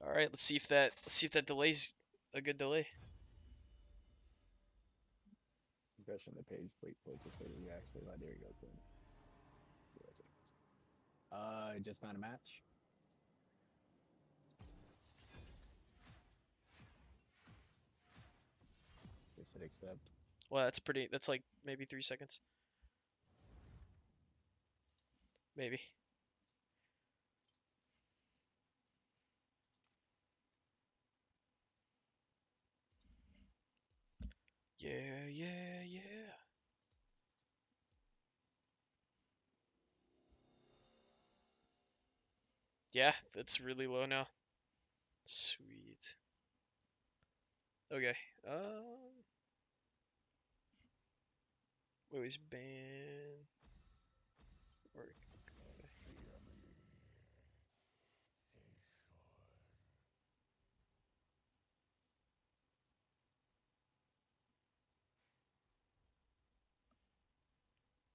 All right, let's see if that delay's a good delay. Refreshing the page. Wait to say you actually. Oh, there you go. Boom. Just found a match. Just hit accept. Well, that's like maybe 3 seconds. Maybe. Yeah, yeah, yeah. Yeah, that's really low now. Sweet. Okay. Wait, he's banned. Or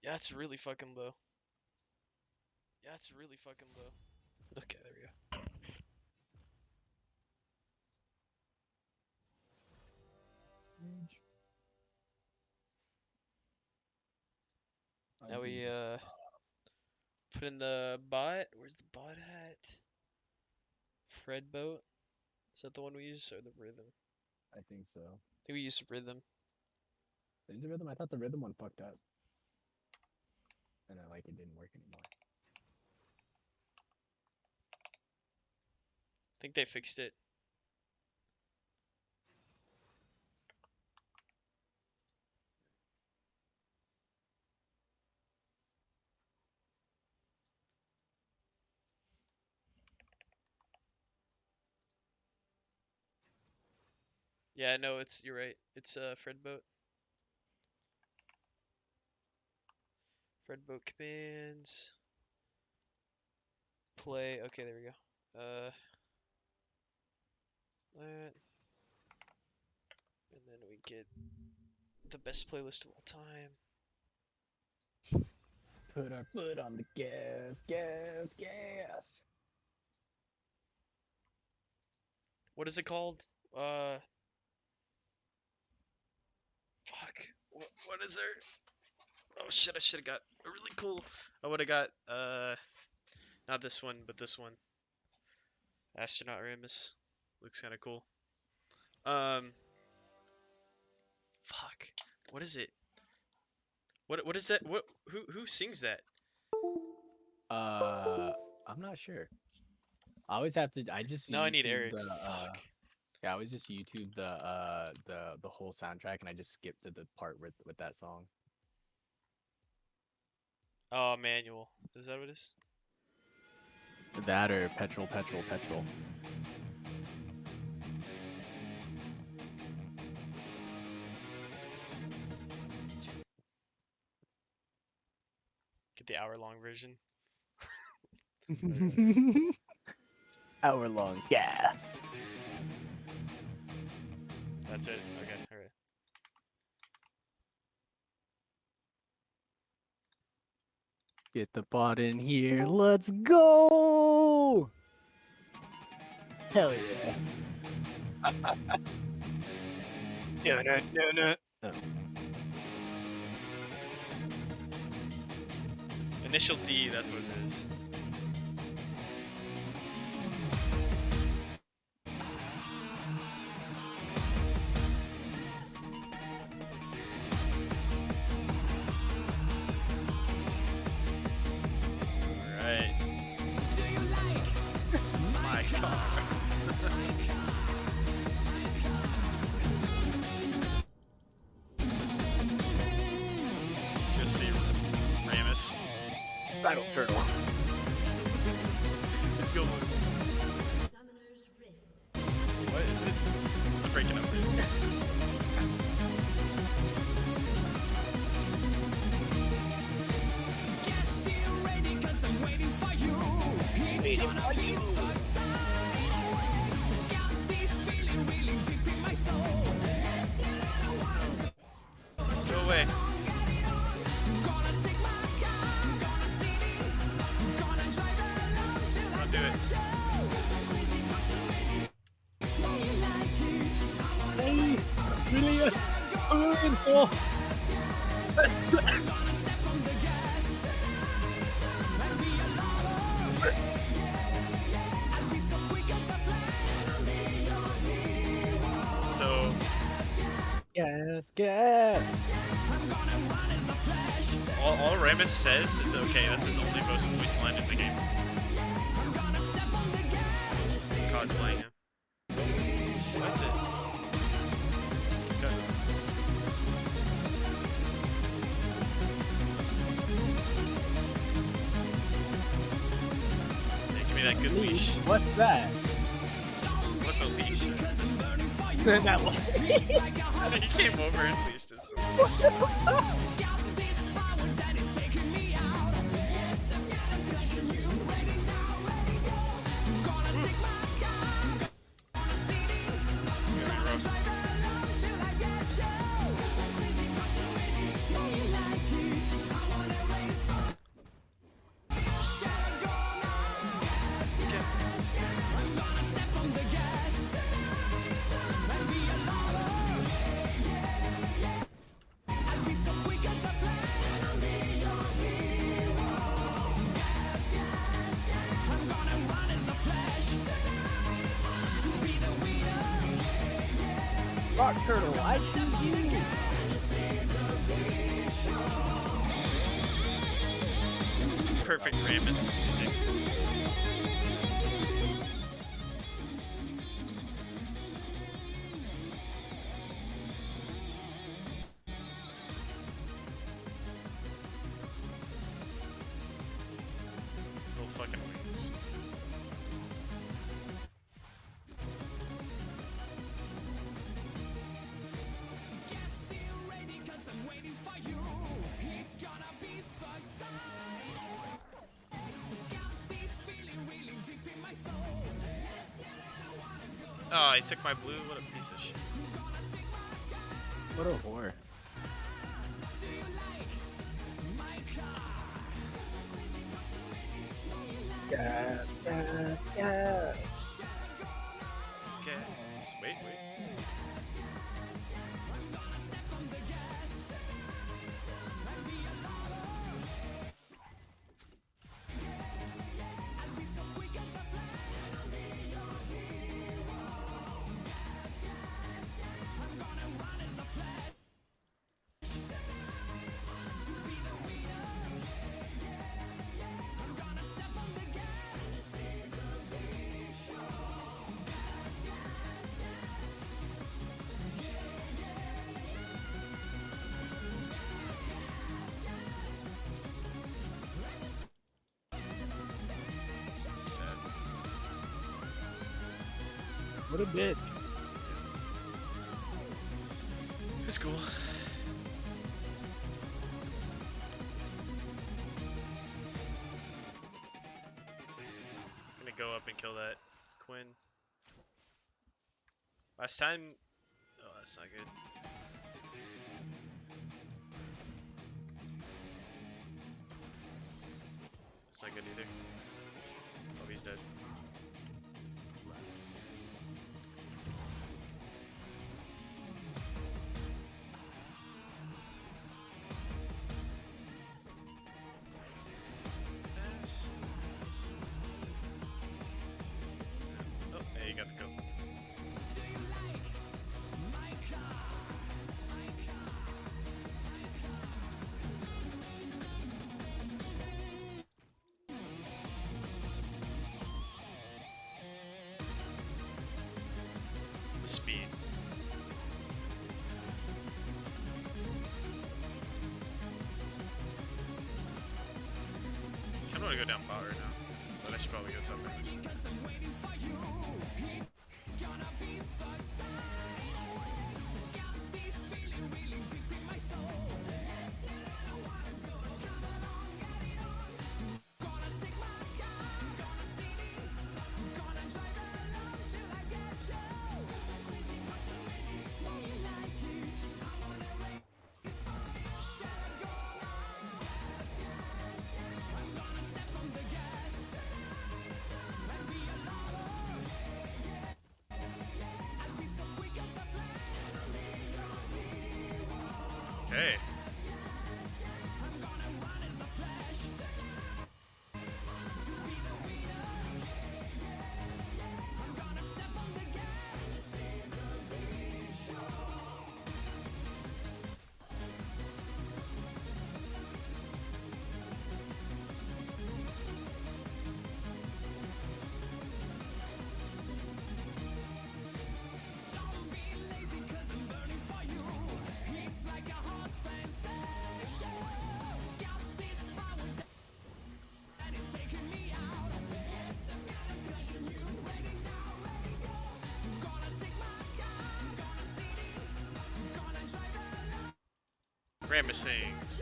yeah, it's really fucking low. Yeah, it's really fucking low. Okay, there we go. Now we put in the bot. Where's the bot at? Fred boat. Is that the one we use or the rhythm? I think so. I think we use rhythm. Is it rhythm? I thought the rhythm one fucked up. And I like it didn't work anymore. I think they fixed it. Yeah, no, you're right. It's Fred boat. Fred boat commands. Play. Okay, there we go. That. And then we get the best playlist of all time. Put our foot on the gas, gas, gas. What is it called? Fuck. What is there? Oh shit, I should have got a really cool. I would have got not this one, but this one. Astronaut Ramus. Looks kind of cool. Fuck. What is it? What is that? Who sings that? I'm not sure. I always have to. I just Now I need YouTube Eric. the. Fuck. Yeah, I always just YouTube the whole soundtrack, and I just skip to the part with that song. Oh, manual. Is that what it is? That or petrol, petrol, petrol. Get the hour-long version. Hour-long gas. That's it. Okay. All right. Get the bot in here. Let's go. Hell yeah. No. Initial D. That's what it is. Just see Ramus. Battle turtle. Let's go. What is it? It's breaking up. Go away. I'll do it. fucking soul. So Gas. all Ramus says is okay. That's his only voice line in the game. Cosplaying him. That's it. Go. Hey, give me that good leash. What's that? What's a leash? That one. He came over and leashed us. Rock turtle, I see you. This is perfect Ramus music. Little fucking wings. Oh, he took my blue. What a piece of shit. What a whore. Yeah. Okay. Wait. Sad. What a bitch. It's cool. I'm gonna go up and kill that Quinn. Last time. Oh, that's not good. That's not good either. Oh, he's dead. Yes. Oh, yeah, you got the kill. The speed. I don't want to go down power now, but I should probably go top anyways. Okay. Grandma sings.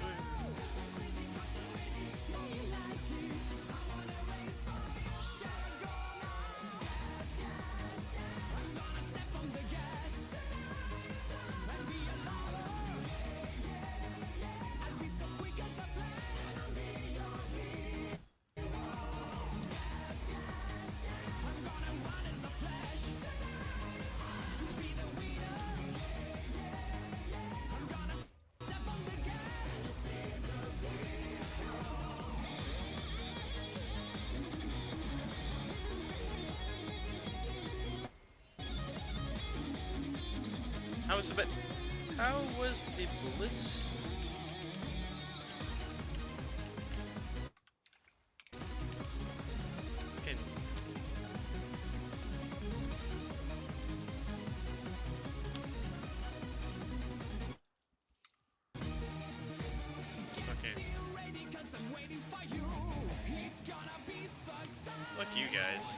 How was the How was the bliss? Can okay. Fuck you guys.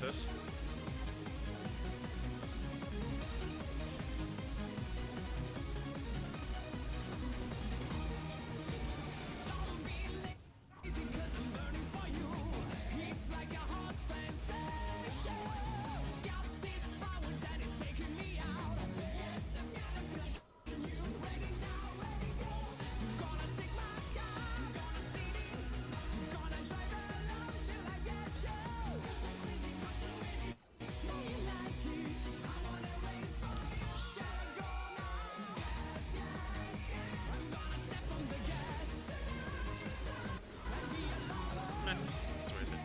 this. Nah, it's worth it.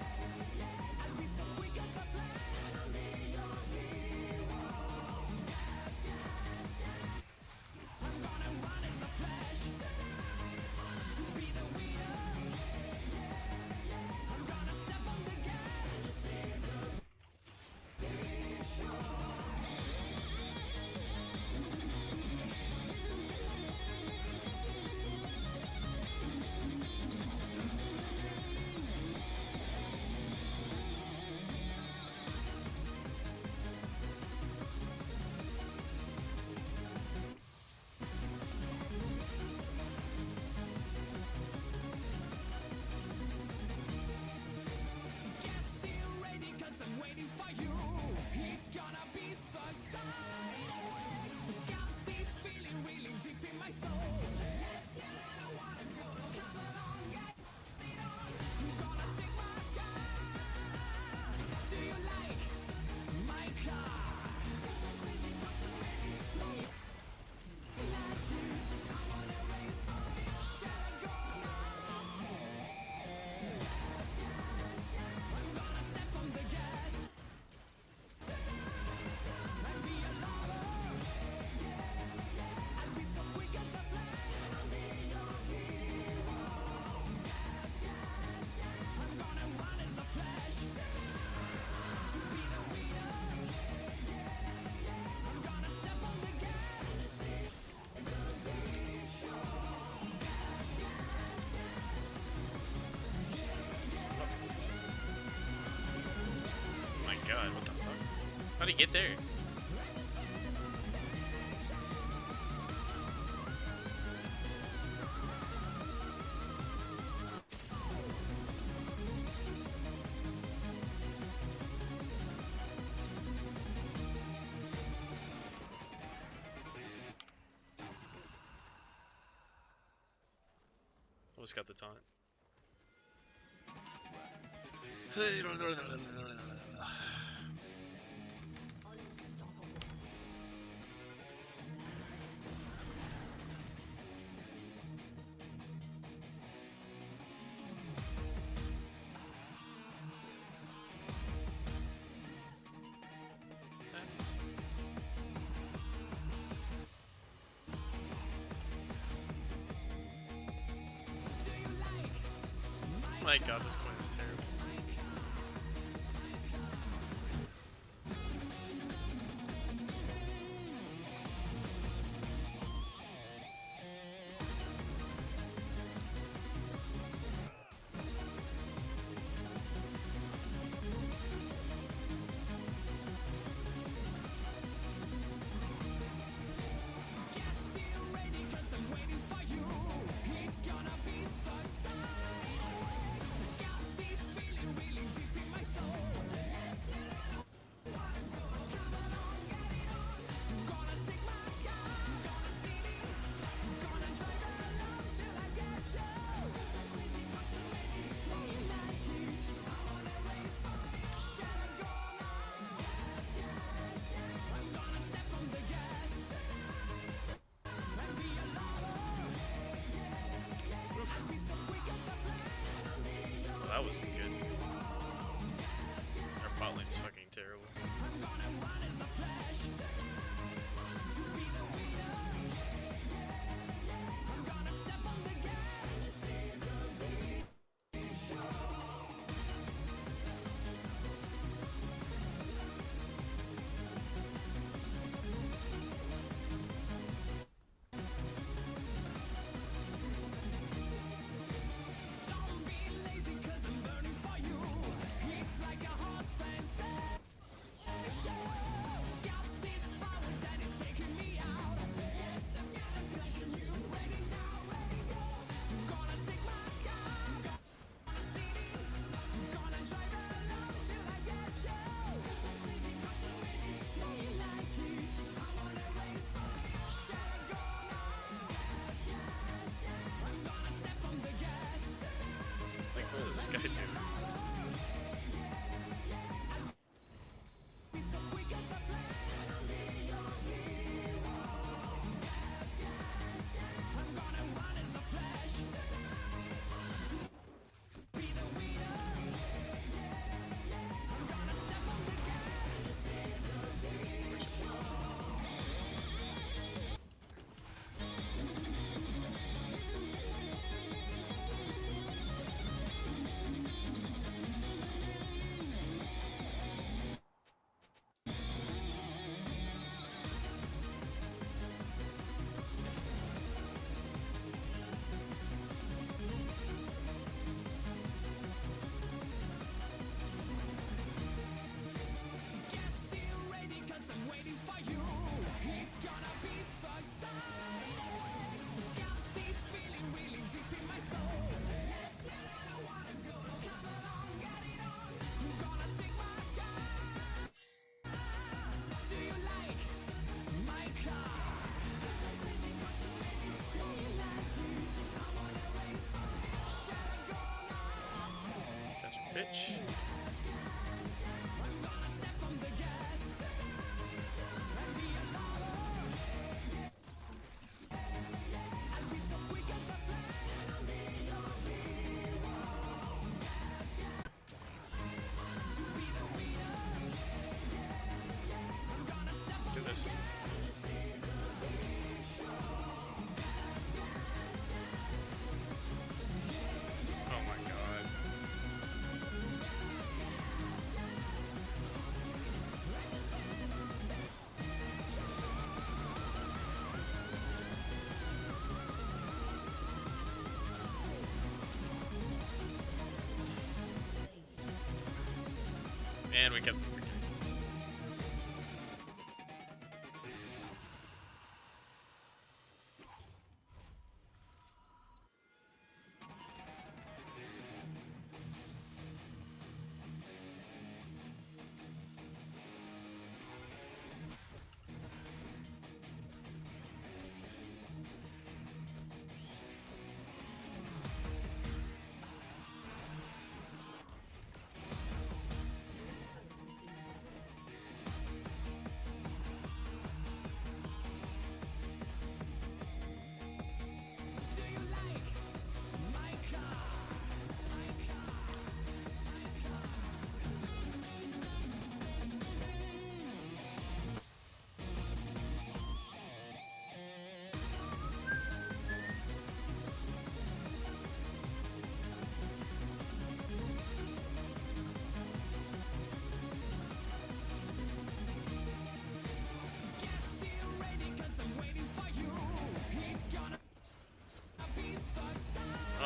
Oh my god, what the fuck? How'd he get there? Almost got the taunt. Nice. My god, this coin is terrible. damage. Do this. Oh my god. And we kept the freaking.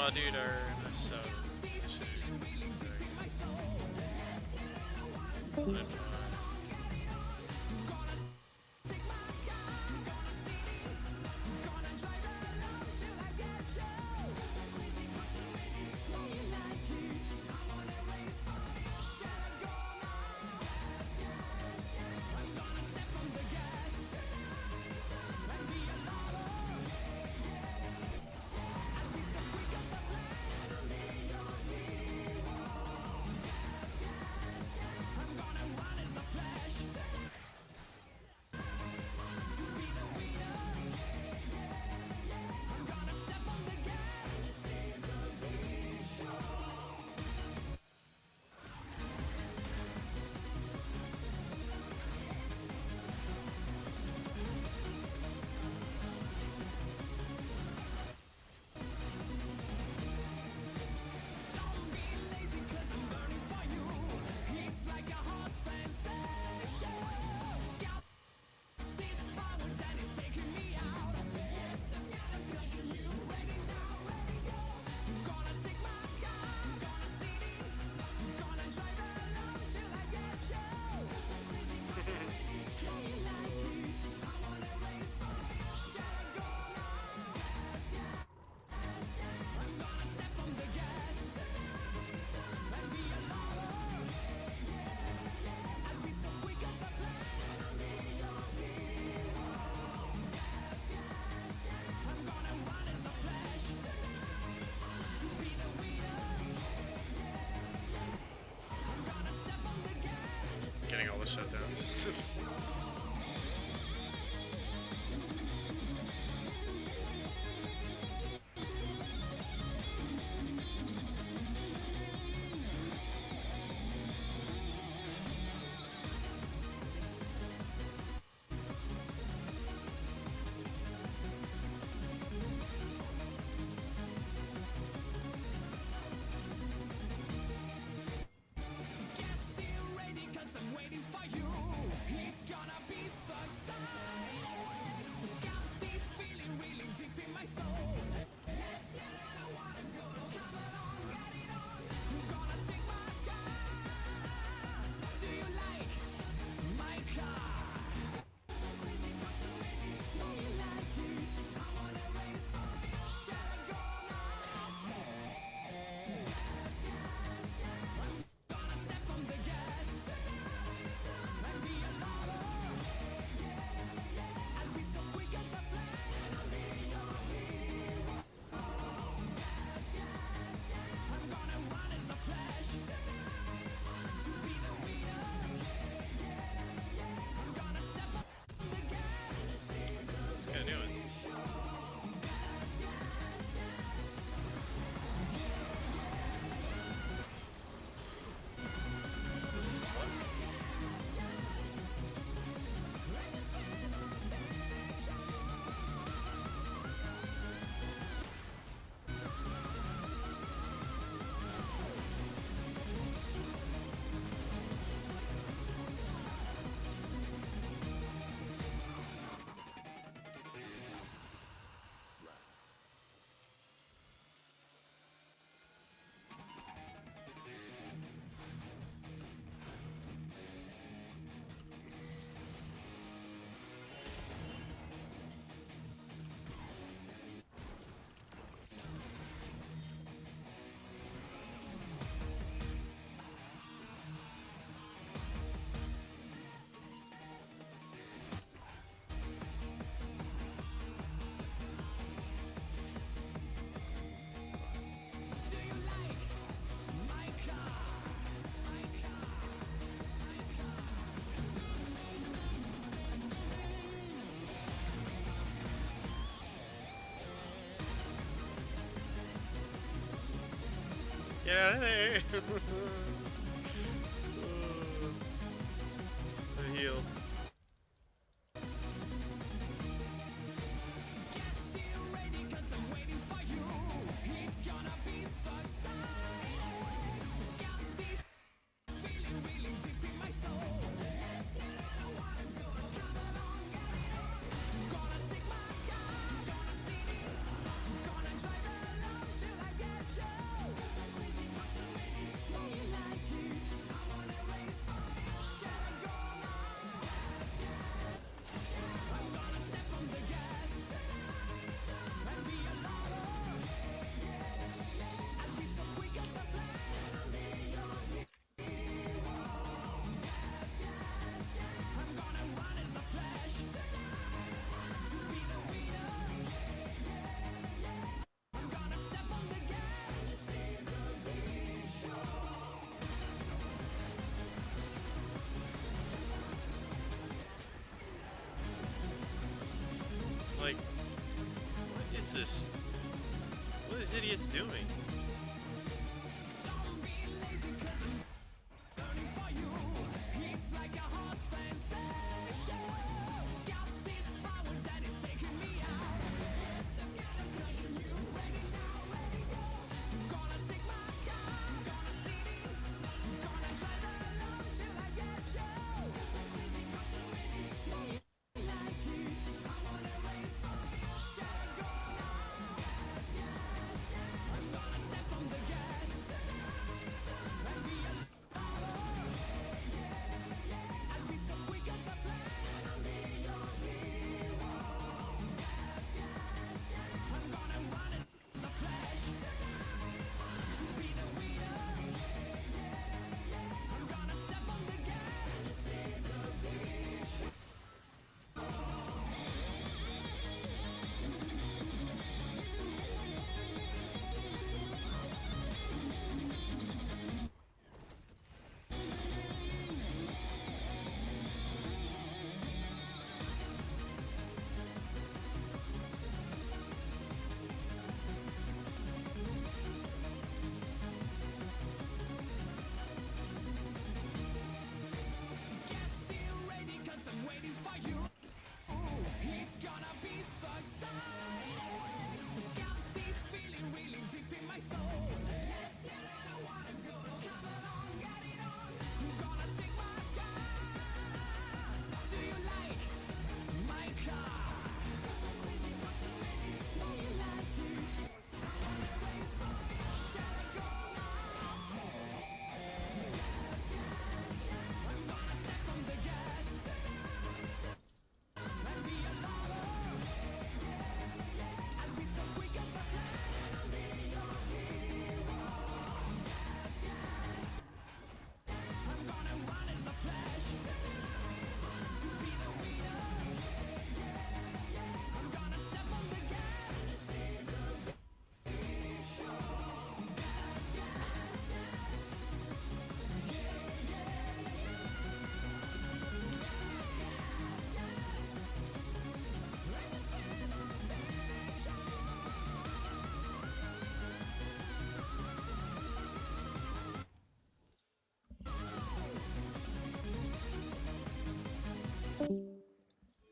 Oh, dude, our so. Getting all the shutdowns. Get out of there! The heal. Like, what is this? What are these idiots doing?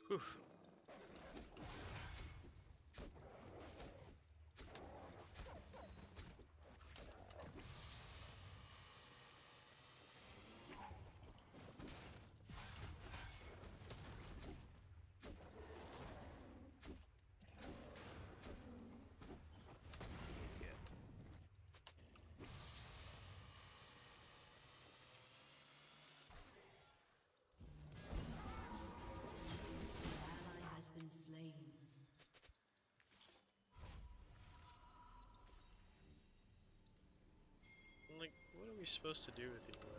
Whew. Like, what are we supposed to do with you, bud?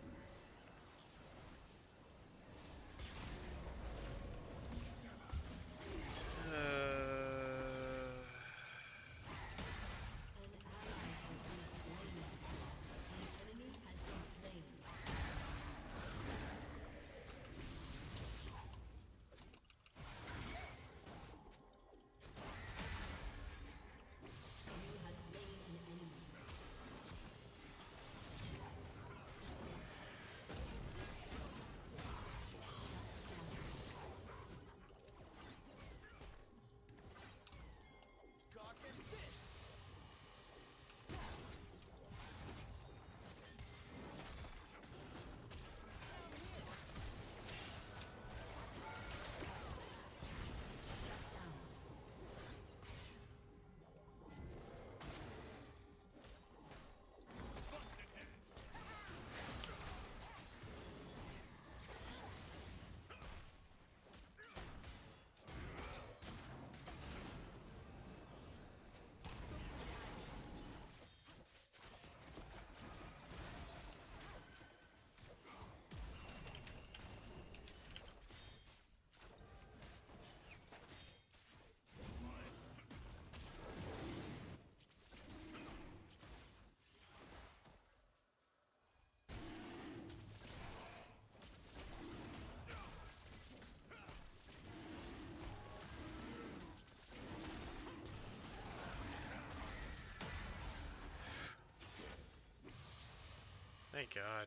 Thank God.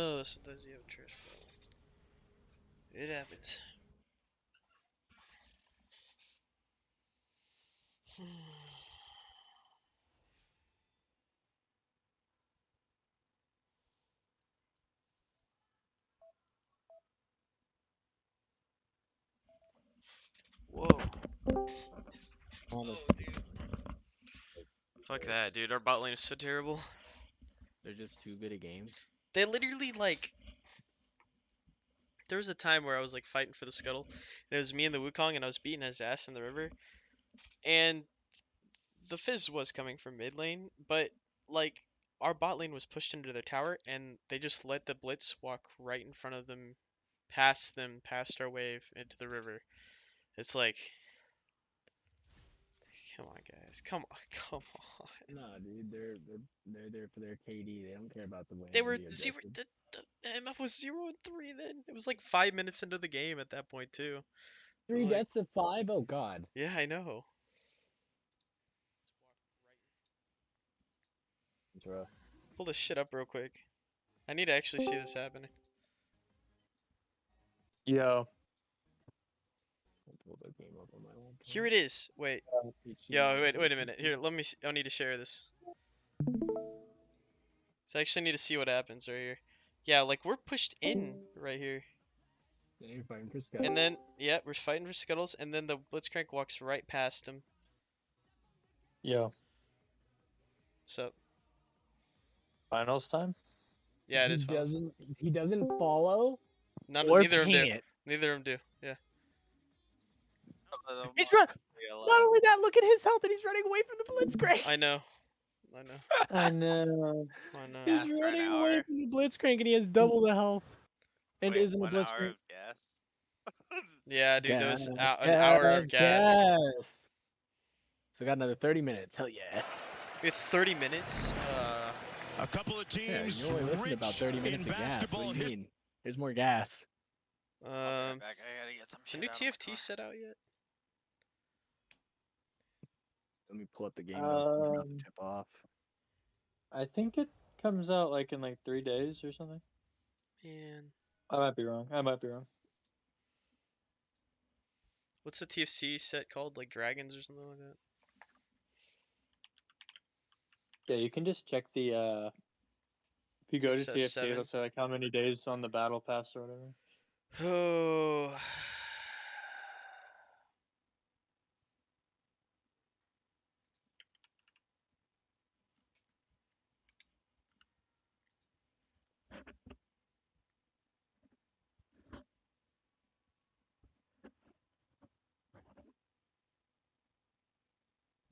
No, sometimes you have a trash bottle. It happens. Whoa. Oh, dude. Fuck that, dude. Our bot lane is so terrible. They're just too good at games. They literally, like... There was a time where I was, like, fighting for the scuttle. And it was me and the Wukong, and I was beating his ass in the river. And the Fizz was coming from mid lane, but, like... Our bot lane was pushed into their tower, and they just let the Blitz walk right in front of them, past our wave, into the river. It's like... Come on, guys. Come on. Come on. Nah, dude, they're there for their KD. They don't care about the win They or were the zero. objective. The MF was 0-3 then. It was like 5 minutes into the game at that point too. I was Three like, deaths of 5. Oh God. yeah, I know. It's rough. Pull this shit up real quick. I need to actually see this happening. Yo. I'll pull the game up on my own. Here it is. Wait. Yo, wait a minute. Here, let me see. I need to share this. So I actually need to see what happens right here. Yeah, like we're pushed in right here. Yeah, you're fighting for scuttles. And then, yeah, we're fighting for scuttles, and then the Blitzcrank walks right past him. Yo. So, Finals time? yeah, it is finals. He doesn't follow. Neither of them do. It. Neither of them do. Yeah. He's run. Not only that, look at his health, and he's running away from the Blitzcrank. I know. I know. I know. I know. He's for an running hour. away from the Blitzcrank, and he has double the health. And Wait, isn't a 1 hour Blitzcrank. of gas? Yeah, dude, that was Gas, an hour of gas. gas. So got another 30 minutes. Hell yeah. We have 30 minutes. A couple of Yeah, teams you only listen about 30 minutes of gas. What do you mean? There's more gas. I'll be right back. I gotta get some Is the shit new out of my TFT car. set out yet? Let me pull up the game. About to tip off. I think it comes out like in like 3 days or something. Man, I might be wrong. what's the TFC set called? Like Dragons or something like that? Yeah, you can just check the if you go to Says TFT, 7. it'll say like how many days on the battle pass or whatever. Oh.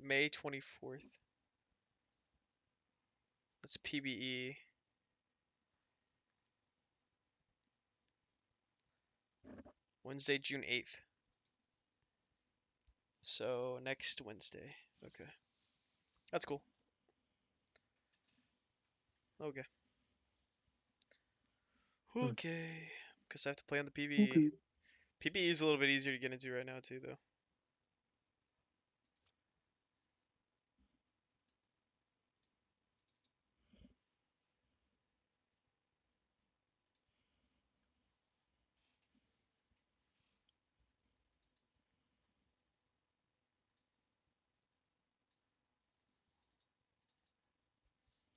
May 24th. That's PBE. Wednesday, June 8th. So next Wednesday. Okay. That's cool. Okay. Okay. Because I have to play on the PBE. Okay. PBE is a little bit easier to get into right now too, though.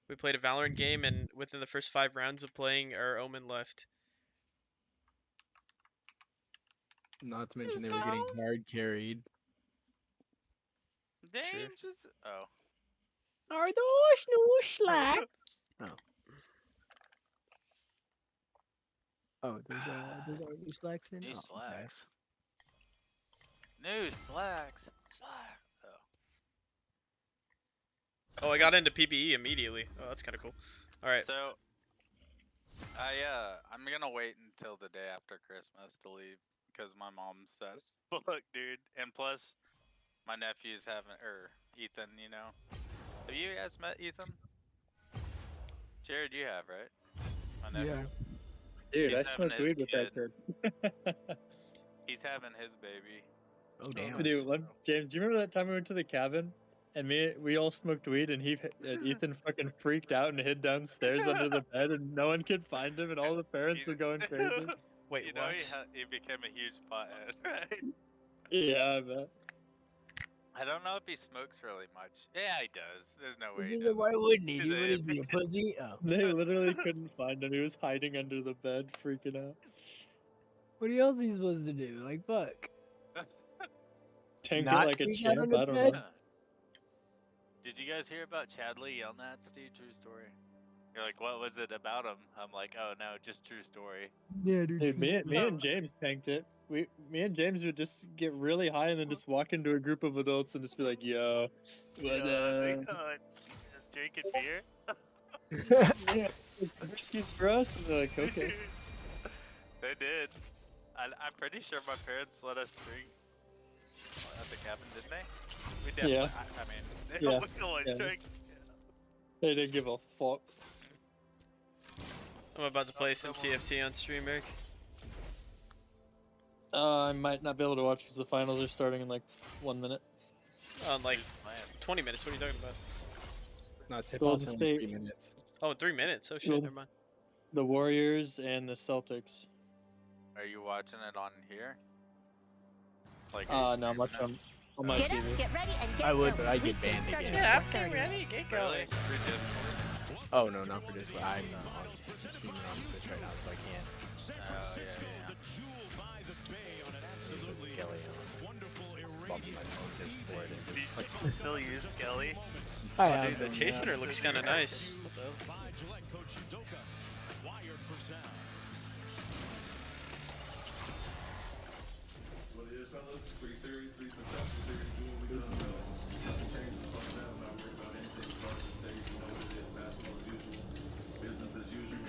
We played a Valorant game, and within the first 5 rounds of playing, our Omen left. Not to mention they were getting hard carried. Dangerous. Oh. Are those new slacks? Oh, those are new slacks then? New Oh, slacks. New slacks. Slack. Oh, I got into PBE immediately. Oh, that's kind of cool. All right. So, I'm gonna wait until the day after Christmas to leave because my mom says, "Look, dude," and plus, my nephew's having Ethan. You know, have you guys met Ethan? Jared, you have, right? My nephew. Yeah. Dude, He's I having smoked his weed with that kid. He's having his baby. Oh damn. Dude, James, do you remember that time we went to the cabin and we all smoked weed, and Ethan fucking freaked out and hid downstairs under the bed, and no one could find him, and all the parents were going crazy. Wait, you know what? he became a huge pothead, right? Yeah, I bet. I don't know if he smokes really much. Yeah, he does. There's no way he Nigga, doesn't. why wouldn't he? He's Dude, a what is he, a hippie. pussy? Oh. They literally couldn't find him. He was hiding under the bed, freaking out. What else are you supposed to do? Like, fuck. Tank it Not like a freak out champ. on the I don't bed? know. Did you guys hear about Chadley yelling that, Steve? True story. You're like, what was it about him? I'm like, oh no, just true story. Yeah, dude. Dude, me and James tanked it. Me and James would just get really high and then just walk into a group of adults and just be like, "Yo, what Drinking beer? yeah, whiskey's for us." And they're like, "Okay." They did. I'm pretty sure my parents let us drink at the cabin, didn't they? We definitely. Yeah. I mean, Yeah. we drank. They didn't give a fuck. I'm about to play some TFT on stream, Eric. I might not be able to watch because the finals are starting in like 1 minute. Like 20 minutes. What are you talking about? No, tip Well, off just in say- 3 minutes. Oh, 3 minutes. Oh shit, Well, never mind. The Warriors and the Celtics. Are you watching it on here? Like, No, I'm watching on my Get TV. up, get ready, and get I would, going. but I get Weekdays banned starting again. at Get up, get 4:30. ready, get Really? going. Through Discord? Oh, no, not for this, but I'm streaming on Twitch right now, so I can't. Oh, yeah. Use the Skelly bump my phone Discord and just fucking... Still use Skelly? I Oh, have dude, the been, chaser looks kind of nice. What the hell? What it is, fellas? 3 series, 3 successful series. Doing what we done well. Nothing changes. Fuck that. I'm not worried about anything. As far as the stage, you know what it is. Basketball as usual. Business as usual.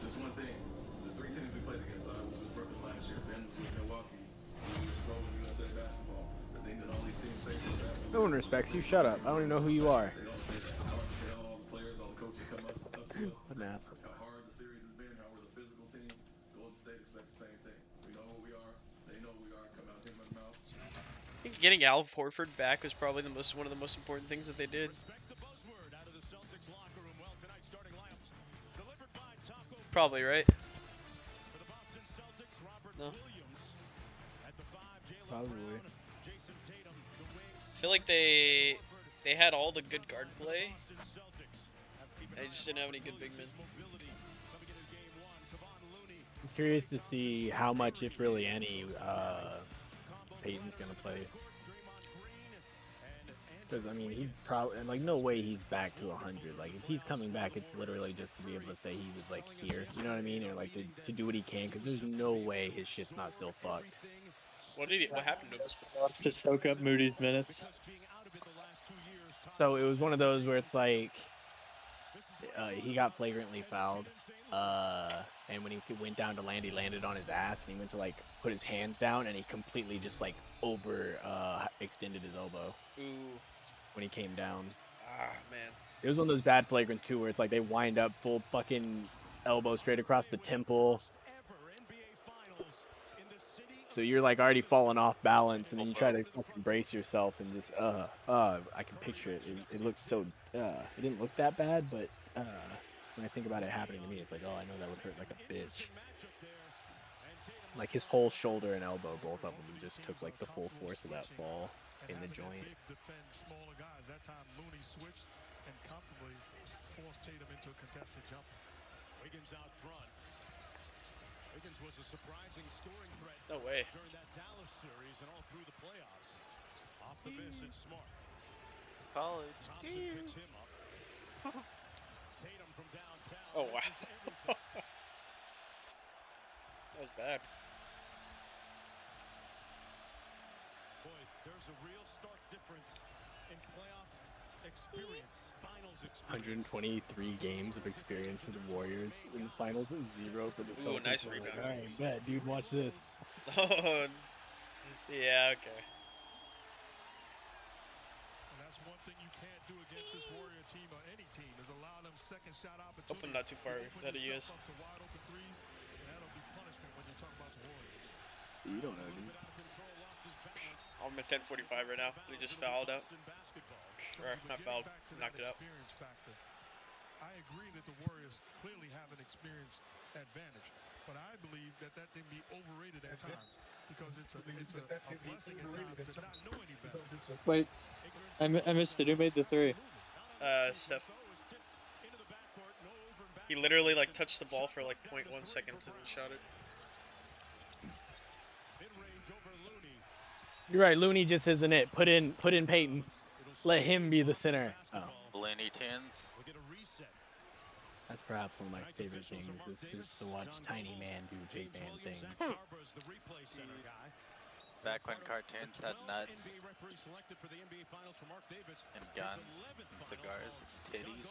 Just one thing. The 3 teams we played against, I was with Brooklyn last year. Ben was with Milwaukee. We were scrolling USA basketball. The thing that all these teams say to us after. No one respects you. Shut up. I don't even know who you are. They all say that. I like to tell all the players, all the coaches come up to us. What an asshole. How hard the series has been, how we're the physical team. Golden State expects the same thing. We know who we are. They know who we are. Come out here with mouth. I think getting Al Horford back was probably one of the most important things that they did. Probably, right? No. Probably. I feel like they had all the good guard play. They just didn't have any good big men. I'm curious to see how much, if really any, Peyton's gonna play. Because I mean, he's probably like no way he's back to 100. Like if he's coming back, it's literally just to be able to say he was like here. You know what I mean? Or like to do what he can. Because there's no way his shit's not still fucked. What happened to him? To soak up Moody's minutes. So it was one of those where it's like he got flagrantly fouled, and when he went down to land, he landed on his ass, and he went to like put his hands down, and he completely just like over extended his elbow Ooh. when he came down. Ah, man. It was one of those bad flagrants too, where it's like they wind up full fucking elbow straight across the temple. So you're like already falling off balance, and then you try to fucking brace yourself, and just I can picture it. It looks so it didn't look that bad, but when I think about it happening to me, it's like, oh, I know that would hurt like a bitch. Like his whole shoulder and elbow, both of them just took like the full force of that fall in the joint. That time Looney switched and comfortably forced Tatum into a contested jumper. Wiggins out front. Wiggins was a surprising scoring threat No way. during that Dallas series and all through the playoffs. Off the bench and Smart. College. Thompson picks him up. Tatum from downtown. Oh, wow. That was bad. Boy, there's a real stark difference in playoff experience, finals experience. 123 games of experience for the Warriors in the finals, and 0 for the Celtics. Ooh, nice I'm like, rebound. all right, bet, dude, watch this. Oh, yeah, okay. And that's one thing you can't do against this Warrior team or any team is allow them second shot opportunities. Hope I'm not too far ahead of you guys. Up to wide open threes, and that'll be punishment when you talk about the Warriors. You don't know, dude. Out of control, lost his balance. I'm at 10:45 right now. We just fouled out. Or not fouled, knocked it out. I agree that the Warriors clearly have an experience advantage, but I believe that that can be overrated at times because it's a blessing at times to not know any better. Wait, I missed it. Who made the three? Steph. He literally like touched the ball for like 0.1 seconds and then shot it. You're right. Looney just isn't it. Put in Peyton. Let him be the center. Oh, Looney Tunes. that's perhaps one of my favorite things is just to watch tiny man do big man things. Back when cartoons had nuts and guns and cigars and titties.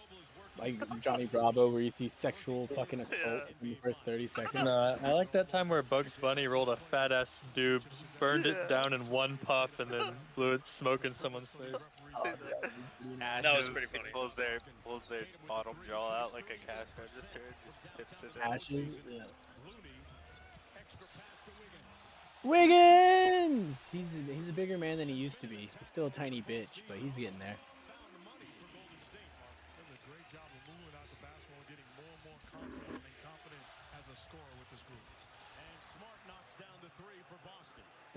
Like Johnny Bravo, where you see sexual fucking assault in the first 30 seconds. No, I like that time where Bugs Bunny rolled a fat ass doob, burned it down in one puff, and then blew it smoke in someone's face. That was pretty funny. Pulls their bottom jaw out like a cash register and just tips it down. Ashes. Yeah. Wiggins! He's a bigger man than he used to be. He's still a tiny bitch, but he's getting there.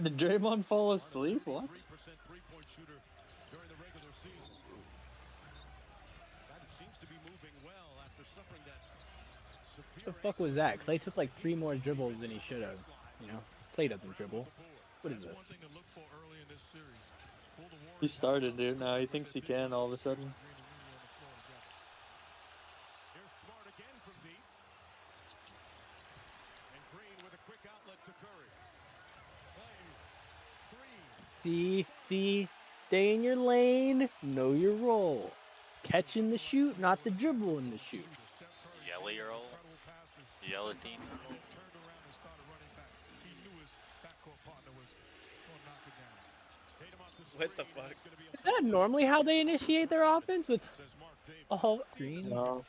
Did Draymond fall asleep? What? What the fuck was that? Clay took like 3 more dribbles than he should have. You know, Clay doesn't dribble. What is this? He started, dude. Now he thinks he can all of a sudden. See, stay in your lane, know your role. Catch in the shoot, not the dribble in the shoot. Yelly roll. Gelatine. What the fuck? Is that normally how they initiate their offense with all green? No.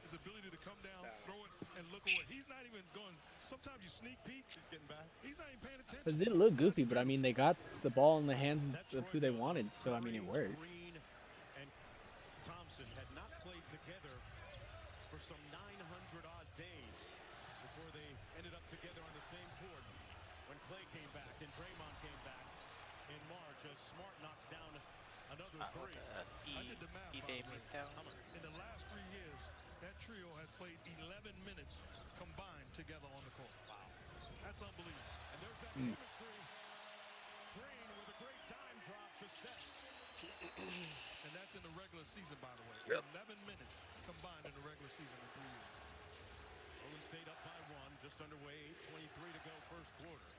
His ability to come down, throw it, and look away. He's not even going. Sometimes you sneak peek. He's getting back. He's not even paying attention. Because it looked goofy, but I mean, they got the ball in the hands of who they wanted, so I mean, it worked. Green and Thompson had not played together for some 900 odd days before they ended up together on the same court. When Clay came back and Draymond came back in March, as Smart knocks down another three. I did the math. In the last 3 years, that trio has played 11 minutes combined together on the court. Wow, that's unbelievable. And there's that chemistry. Green with a great dime drop to Steph. And that's in the regular season, by the way. 11 minutes combined in the regular season in 3 years. Golden State up by 1, just underway, 8:23 to go, first quarter.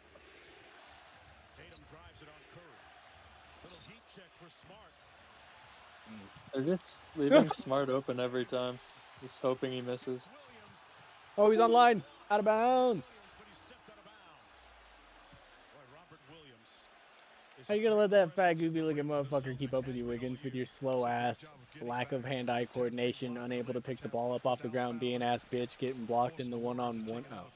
Tatum drives it on Curry. Little heat check for Smart. They're just leaving Smart open every time. Just hoping he misses. Oh, he's online, out of bounds. But he stepped out of bounds. Boy, Robert Williams. How you gonna let that fat goofy looking motherfucker keep up with you, Wiggins, with your slow ass, lack of hand-eye coordination, unable to pick the ball up off the ground, being ass bitch, getting blocked in the one-on-one? Oh,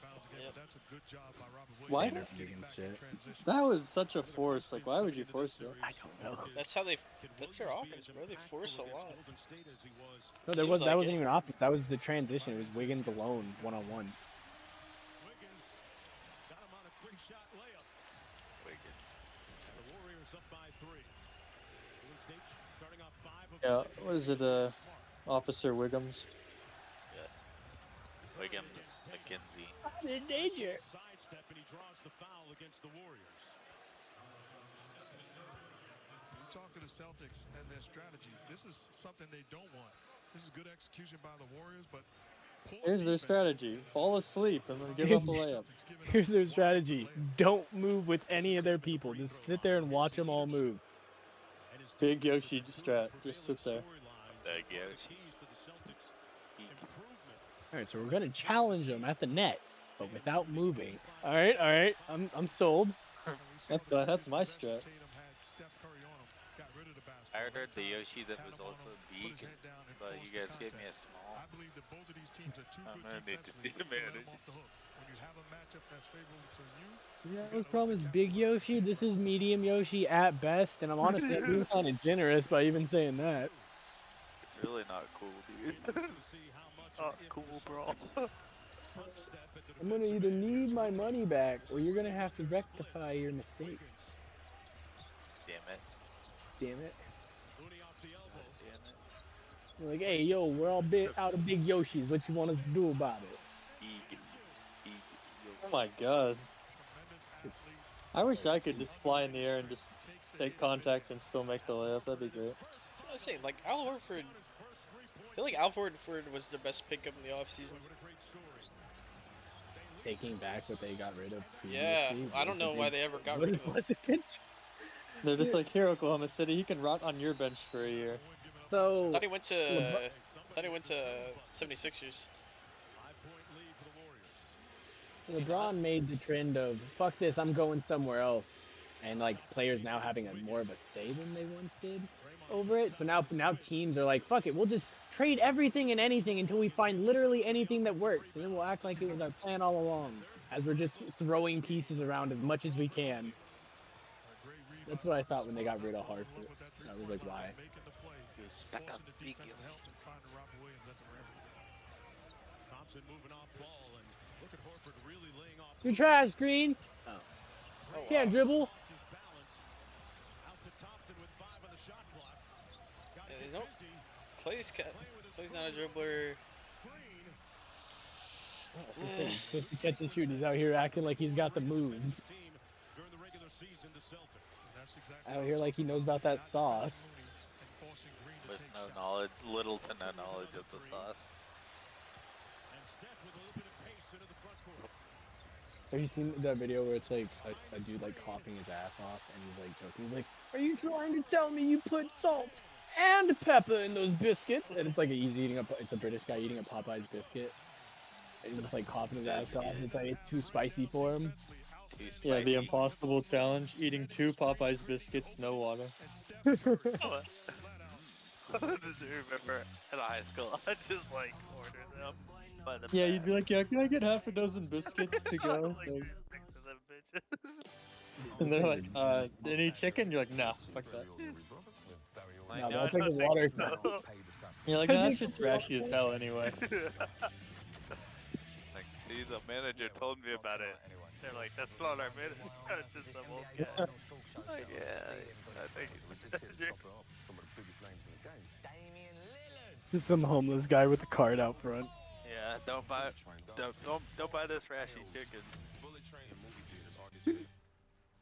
That's a good job by Robert Williams. Why? standard Wiggins shit. That was such a force. Like, why would you force it? I don't know. That's how they. That's their offense, bro. They force a lot. No, Seems that like wasn't it. even offense. That was the transition. It was Wiggins alone, one-on-one. Wiggins got him on a quick shot layup. Wiggins. The Warriors up by 3. Golden State starting off 5 of Yeah, what is it, Officer Wiggums? Yes. Wiggins. McKenzie. I'm in danger. sidestep, and he draws the foul against the Warriors. You talk to the Celtics and their strategy. This is something they don't want. This is good execution by the Warriors, but poor Here's their defense. strategy. Fall asleep and then give up a layup. Here's their strategy. Don't move with any of their people. Just sit there and watch them all move. Big Yoshi strat. Just sit there. Big Yoshi. All right, so we're gonna challenge them at the net, but without moving. All right. I'm sold. That's my strat. I heard the Yoshi that was also big, but you guys gave me a small. I believe that both of these teams are too I'm good gonna need to see defensively the to let them manage. off the hook. When you have a matchup that's favorable to you. Yeah, his problem is Big Yoshi. This is medium Yoshi at best, and I'm honestly I'm being kind of generous by even saying that. It's really not cool, dude. Not cool, bro. I'm gonna either need my money back, or you're gonna have to rectify your mistake. Damn it. Damn it. Damn it. You're like, hey, yo, we're all out of Big Yoshis. What you want us to do about it? Oh my god. I wish I could just fly in the air and just take contact and still make the layup. That'd be great. That's what I was saying. Like Al Horford, I feel like Al Horford was their best pickup in the offseason. Taking back what they got rid of previously. Yeah, I don't know why they ever got rid of him. Was it good? They're just like, here, Oklahoma City, he can rot on your bench for a year. So I thought he went to 76ers. LeBron made the trend of fuck this, I'm going somewhere else, and like players now having more of a say than they once did over it. So now teams are like, fuck it, we'll just trade everything and anything until we find literally anything that works, and then we'll act like it was our plan all along, as we're just throwing pieces around as much as we can. That's what I thought when they got rid of Harper. I was like, why? Spec up big. Thompson moving off ball, and look at Horford really laying off. You're trash, Green. Oh. Oh, Can't wow. dribble. His balance. Out to Thompson with 5 on the shot clock. Got Yeah, it nope. busy. Clay's not a dribbler. He's supposed to catch and shoot. He's out here acting like he's got the moves. Team during the regular season to Celtics. And that's exactly Out here like he knows about that sauce. and forcing Green to With take no shots. knowledge, little to no knowledge of the sauce. And Steph with a little bit of pace into the front court. Have you seen that video where it's like a dude like coughing his ass off and he's like joking? He's like, "Are you trying to tell me you put salt and pepper in those biscuits?" And it's like it's a British guy eating a Popeye's biscuit. And he's just like coughing his ass off. It's like it's too spicy for him. Too spicy. Yeah, the impossible challenge, eating 2 Popeyes biscuits, no water. I just remember in high school, I just like ordered them by the Yeah, bag. you'd be like, yeah, can I get half a dozen biscuits to go? Like, Like, stick to them bitches. and they're like, any chicken? You're like, nah, fuck that. Like, No, no, I'll take no, the water. thanks, no. You're like, nah, that shit's rashy as hell anyway. Like, see, the manager told me about it. They're like, that's not our manager. It's just some old guy. Like, yeah, I think it's a manager. Some homeless guy with a card out front. Yeah, don't buy this rashy chicken.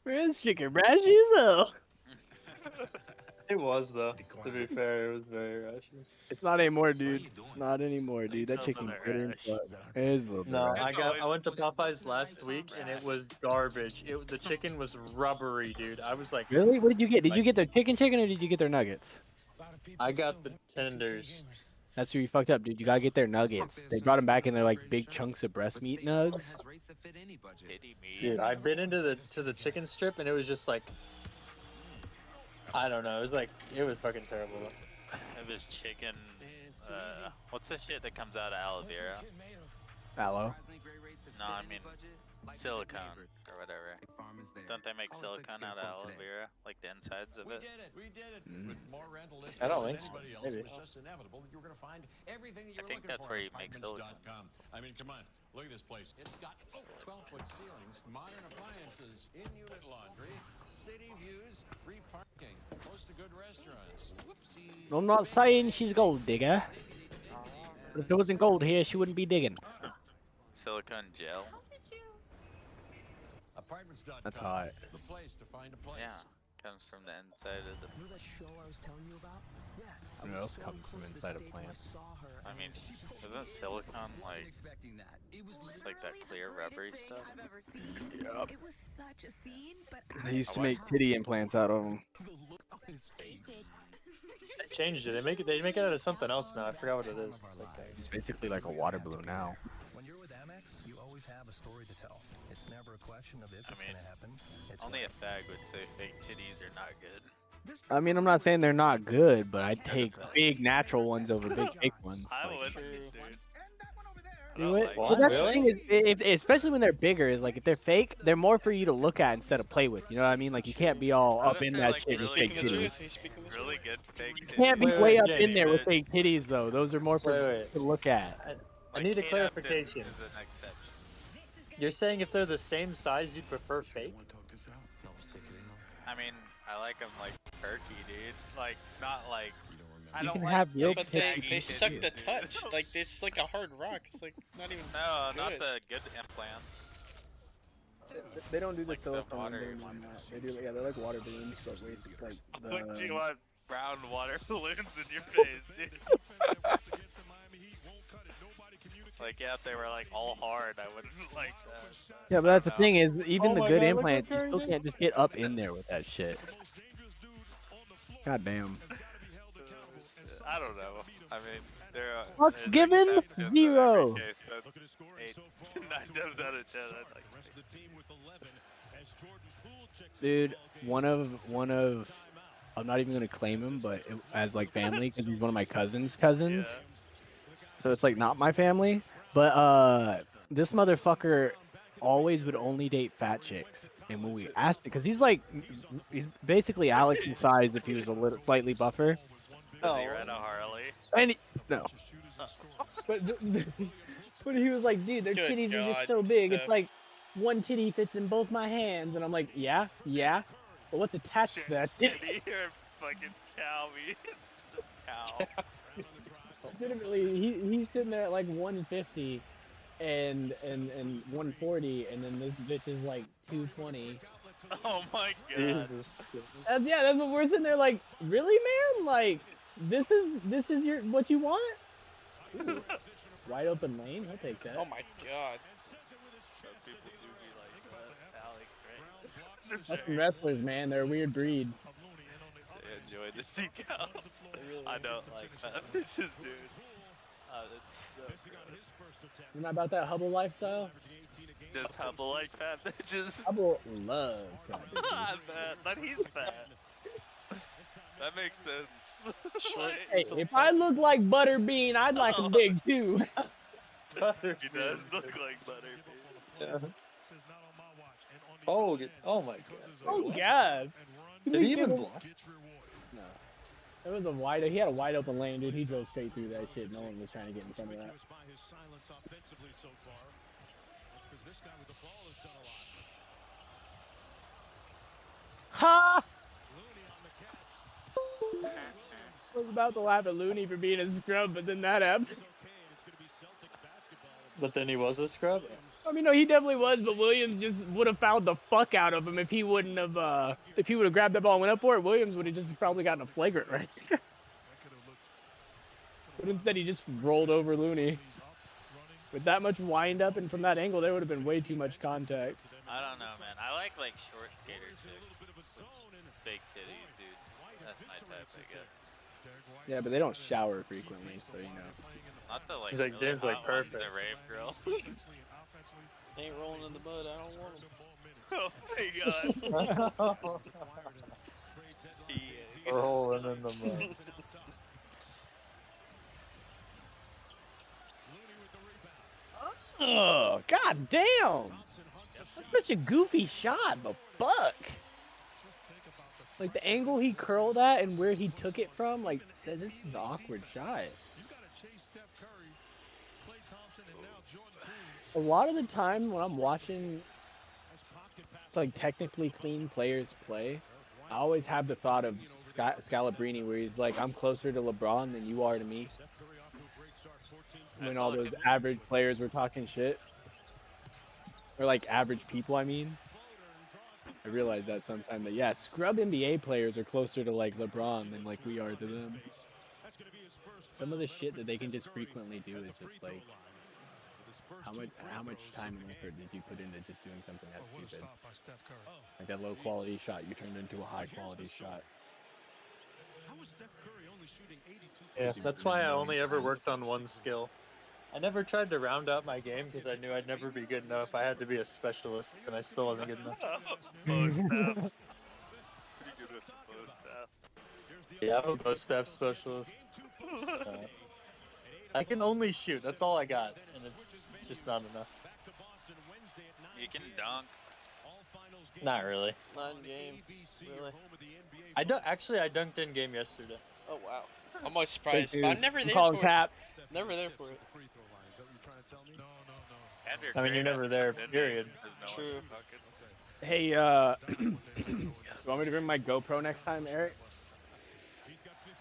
Where's chicken rashy though? It was, though. To be fair, it was very rashy. It's not anymore, dude. Not anymore, dude. That It's chicken's not bitter. rash. But it is a little bit. No, rash. I went to Popeyes last week and it was garbage. The chicken was rubbery, dude. I was like, Really? What did you get? Did you get their chicken or did you get their nuggets? I got the tenders. That's where you fucked up, dude. You gotta get their nuggets. They brought them back in their like big chunks of breast meat nugs. Pity me. Dude, I've been into the chicken strip and it was just like, I don't know. It was fucking terrible. It was chicken. What's the shit that comes out of aloe vera? Aloe. No, I mean silicone or whatever. Don't they make silicone out of aloe vera, like the insides of it? We did it. Mm. With more rental listings I don't than think so. anybody else, Maybe. it was just inevitable that you were going to find everything that you I were think looking that's for where at you make silicone. apartments.com. I mean, come on. Look at this place. It's got 12-foot ceilings, modern appliances, in-unit laundry, city views, free parking, close to good restaurants. Whoopsie. I'm not saying she's gold digger. But if there wasn't gold here, she wouldn't be digging. Silicone gel. Apartments.com. That's hot. The place to find a place. Yeah, comes from the inside of the. You know that show I was telling you about? Yeah. I What was else so comes close from to the inside of stage when plants? I saw her, I and mean, she told isn't me silicone like expecting that. It was just like that clear rubbery stuff? I've ever seen. Yup. It was such a scene, but They used to I make titty implants out of them. the look on his face. They changed it. They make it out of something else now. I forgot what it is. It's like that. It's basically like a water balloon now. When you're with Amex, you always have a story to tell. It's never a question of if I it's mean, going to happen. It's only when. a fag would say fake titties are not good. I mean, I'm not saying they're not good, but I'd take big natural ones over big fake ones. I Like, would, dude. I Do don't it? like Well, What? that's the Really? thing is, especially when they're bigger, is like if they're fake, they're more for you to look at instead of play with. You know what I mean? Like you can't be all What up if in they're, that like, shit with He's really fake speaking the good? titties. truth. He's speaking the Really truth. good fake You titties. can't be Wait, way wait, up James. in there with But, fake titties though. Those are more for Wait. to look at. I like, need a Kate Upton clarification. is an exception. You're saying if they're the same size, you'd prefer fake? I mean, I like them like perky, dude. Like not like. I You don't can like have real big But saggy they titties, suck the dude. touch. Like it's like a hard rock. It's like not even No, not good. the good implants. They don't do the Like the silicone water balloons on ones. that. They do, yeah, they're like water balloons, but with like Would the. you want brown water balloons in your face, dude? Like, yeah, if they were like all hard, I wouldn't like that. Yeah, but I that's the don't know. thing is, even Oh the my good God, look how implants, you still crazy. can't just get up in there with that shit. God damn. I don't know. I mean, there are Fuck's there's given? exceptions in every 0. case, but 9 times out of 10, I'd like to see. Dude, one of, I'm not even gonna claim him, but as like family, because he's one of my cousins. Yeah. So it's like not my family, but this motherfucker always would only date fat chicks. And when we asked, because he's basically Alex in size if he was a little slightly buffer. Does he ride a Harley? And no. But but he was like, dude, their Good titties are just God, so big. It's Steph. like one titty fits in both my hands, and I'm like, yeah. But what's attached to that? Titty or fucking cow meat? Just cow. Legitimately, he's sitting there at like 150 and 140, and then this bitch is like 220. Oh my god. Jesus. That's what we're sitting there like, really, man? Like, this is your what you want? Ooh, wide open lane, I'll take that. Oh my god. Some people do be like that, Alex, right? Fucking wrestlers, man, they're a weird breed. They enjoy the sea cow. Really I don't like that bitches, dude. It's so gross. You're not about that Hubble lifestyle? Does Hubble like fat bitches? Hubble loves fat bitches. I bet, but he's fat. That makes sense. Short. Hey, if I look like Butterbean, I'd like him big too. He does look like Butterbean. Yeah. Oh, oh my God. Oh God! Did he even block? No. It was he had a wide open lane, dude. He drove straight through that shit. No one was trying to get in front of that. Ha! I was about to laugh at Looney for being a scrub, but then that happened. But then he was a scrub? I mean, no, he definitely was, but Williams just would have fouled the fuck out of him if he would have grabbed that ball and went up for it. Williams would have just probably gotten a flagrant right there. But instead, he just rolled over Looney. With that much wind up and from that angle, there would have been way too much contact. I don't know, man. I like short skater chicks. Big titties, dude. That's my type, I guess. Yeah, but they don't shower frequently, so you know. Not the like. He's like, really James, like, hot ones, perfect. the rave girl. They ain't rolling in the mud. I don't want them. Oh my god. Yeah. Rolling in the mud. Oh, god damn! That's such a goofy shot, but fuck! Like, the angle he curled at and where he took it from, like, this is an awkward shot. A lot of the time when I'm watching, like, technically clean players play, I always have the thought of Scalabrini, where he's like, I'm closer to LeBron than you are to me. When all those average players were talking shit. Or, like, average people, I mean. I realize that sometime that, yeah, scrub NBA players are closer to, like, LeBron than, like, we are to them. Some of the shit that they can just frequently do is just, like, how much time and effort did you put into just doing something that stupid? Like that low quality shot you turned into a high quality shot. Yeah, that's why I only ever worked on one skill. I never tried to round out my game because I knew I'd never be good enough. I had to be a specialist, and I still wasn't good enough. Bow staff. Pretty good with the bow staff. Yeah, I'm a bow staff specialist. I can only shoot. That's all I got, and it's just not enough. You can dunk. Not really. Not in game. Really? I dunked in game yesterday. Oh wow. I'm always Fake surprised. But I'm news. never I'm there calling for it. cap. Never there for it. I mean, you're never there, period. True. Hey, you want me to bring my GoPro next time, Eric?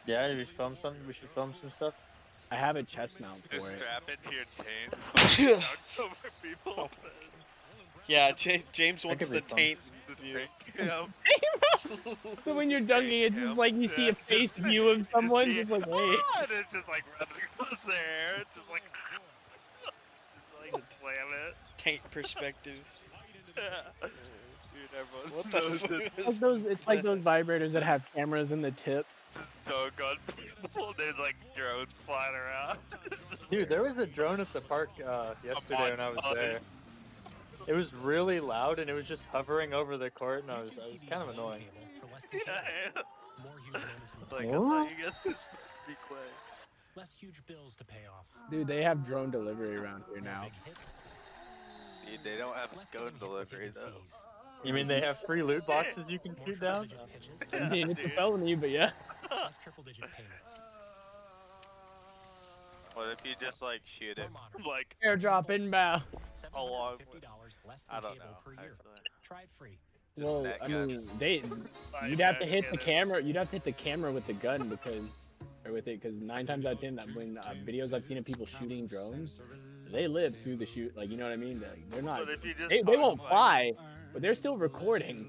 Yeah, we should film something. We should film some stuff. I have a chest mount for Just it. strap it to your taint. Dunk over people. Yeah, James That wants could the be taint Just view. So when you're dunking, it's just like you see a face view of someone, just like, hey. And it's just like runs across the air. It's just like, just like slam it. Taint perspective. Dude, everyone What the knows fuck? It's like those vibrators that have cameras in the tips. just dunk on people. There's like drones flying around. Dude, there was a drone at the park yesterday when I was there. It was really loud, and it was just hovering over the court, and I was kind of annoying. Yeah. Like, I What? thought you guys were supposed to be quiet. Less huge bills to pay off. Dude, they have drone delivery around here now. Dude, they don't have scone delivery though. You mean they have free loot boxes you can shoot down? I mean, it's a dude. felony, but yeah. Less triple-digit payments. What if you just like shoot it? Like, Airdrop inbound. along $750 less I than don't cable know. per year. Actually. Try it free. Just Well, net I mean, guns. you'd have to hit the camera. You'd have to hit the camera with the gun because 9 times out of 10, that when videos I've seen of people shooting drones, they live through the shoot. Like, you know what I mean? They're not. What if you just They hung, won't like- fly, but they're still recording.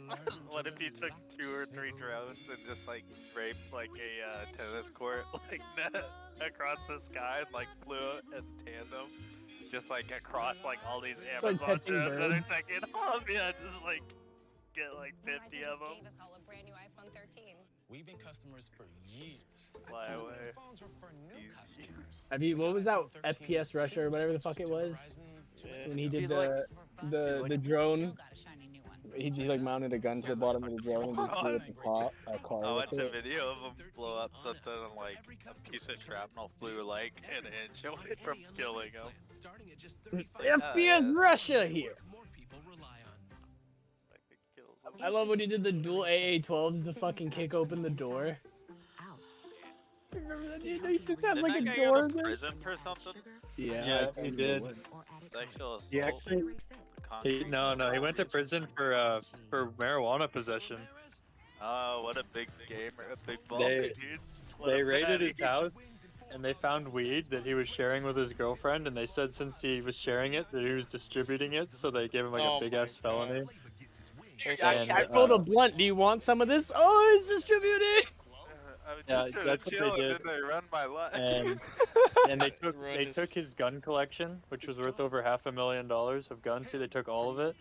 What if you took 2 or 3 drones and just like draped like a tennis court like net across the sky and like flew in tandem, just like across like all these Amazon catching drones that are birds. taking off? Yeah, just like get like 50 of them, We've been customers for years. fly away. Phones were for new Easy. customers. I mean, what was that FPS Russia or whatever the fuck it was when he did He's like- the drone? He like mounted a gun to the bottom of the drone and just blew up a car. I with watched a it. video of him blow up something and like a piece of shrapnel flew like an inch away from killing him. FPS Russia here. Like it kills him. I love when he did the dual AA-12s to fucking kick open the door. Remember that dude? He just has Didn't like that a guy door. go to prison for something? Yeah, he did. Sexual assault. He actually, he went to prison for marijuana possession. Oh, what a big gamer, a big ball, They- dude. What They a raided fatty. his house, and they found weed that he was sharing with his girlfriend, and they said since he was sharing it, that he was distributing it, so they gave him like Oh a big my ass felony. God. I rolled a blunt. Do you want some of this? Oh, it's distributed. I was Yeah, just trying that's to what chill they and did. then they run my life. And they Ruined his- took his gun collection, which was worth over $500,000 of guns. See, they took all of it,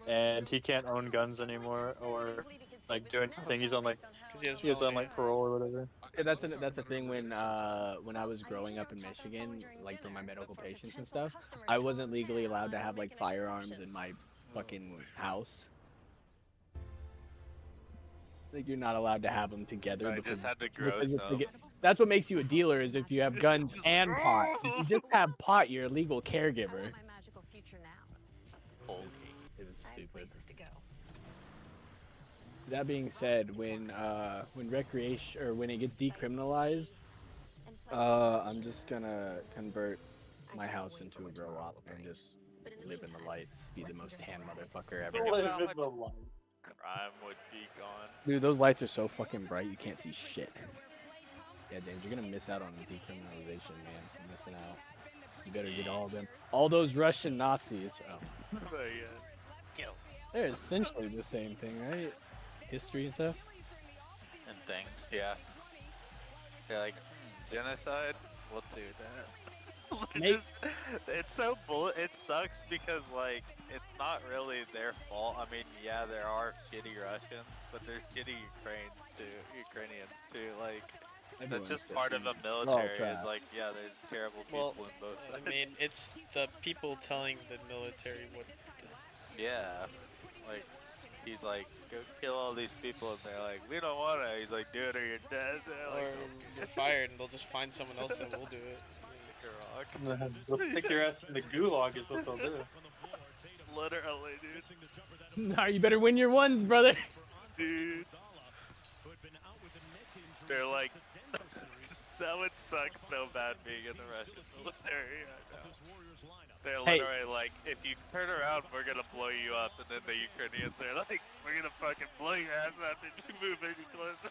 and he can't own guns anymore or like do anything. He's on like 'Cause he has he was on felony. like parole or whatever. Yeah, that's a thing when I was growing up in Michigan, like for my medical patients and stuff, I wasn't legally allowed to have like firearms in my fucking house. Like you're not allowed to have them together. I because, just had to grow because if some. they get- that's what makes you a dealer is if you have guns and pot. If you just have pot, you're a legal caregiver. It was stupid. That being said, when recreation or when it gets decriminalized, I'm just gonna convert my house into a grow op and just live in the lights, be the most tan motherfucker ever. Crime would be gone. Dude, those lights are so fucking bright you can't see shit. Yeah, James, you're gonna miss out on decriminalization, man. You're missing out. You better get all of them. All those Russian Nazis. Oh, Yeah. they're essentially the same thing, right? History and stuff. And things, yeah. They're like, genocide? We'll do that. Make- It's so it sucks because like it's not really their fault. I mean, yeah, there are shitty Russians, but there's shitty Ukrainians too. Like that's just part of the military. Is trash. like, yeah, there's terrible people Well, in both I sides. mean, it's the people telling the military what to yeah, like he's like, go kill all these people, and they're like, we don't wanna. He's like, do it or you're dead. They're or like, you're fired, and they'll just find someone else that will do it. I mean, rock. They'll stick your ass in the gulag is what they'll do. Literally, dude. No, you better win your ones, brother. Dude. They're like, that would suck so bad being in the Russian military right now. They're literally like, if you turn around, we're gonna blow you up, and then the Ukrainians are like, we're gonna fucking blow your ass up if you move any closer.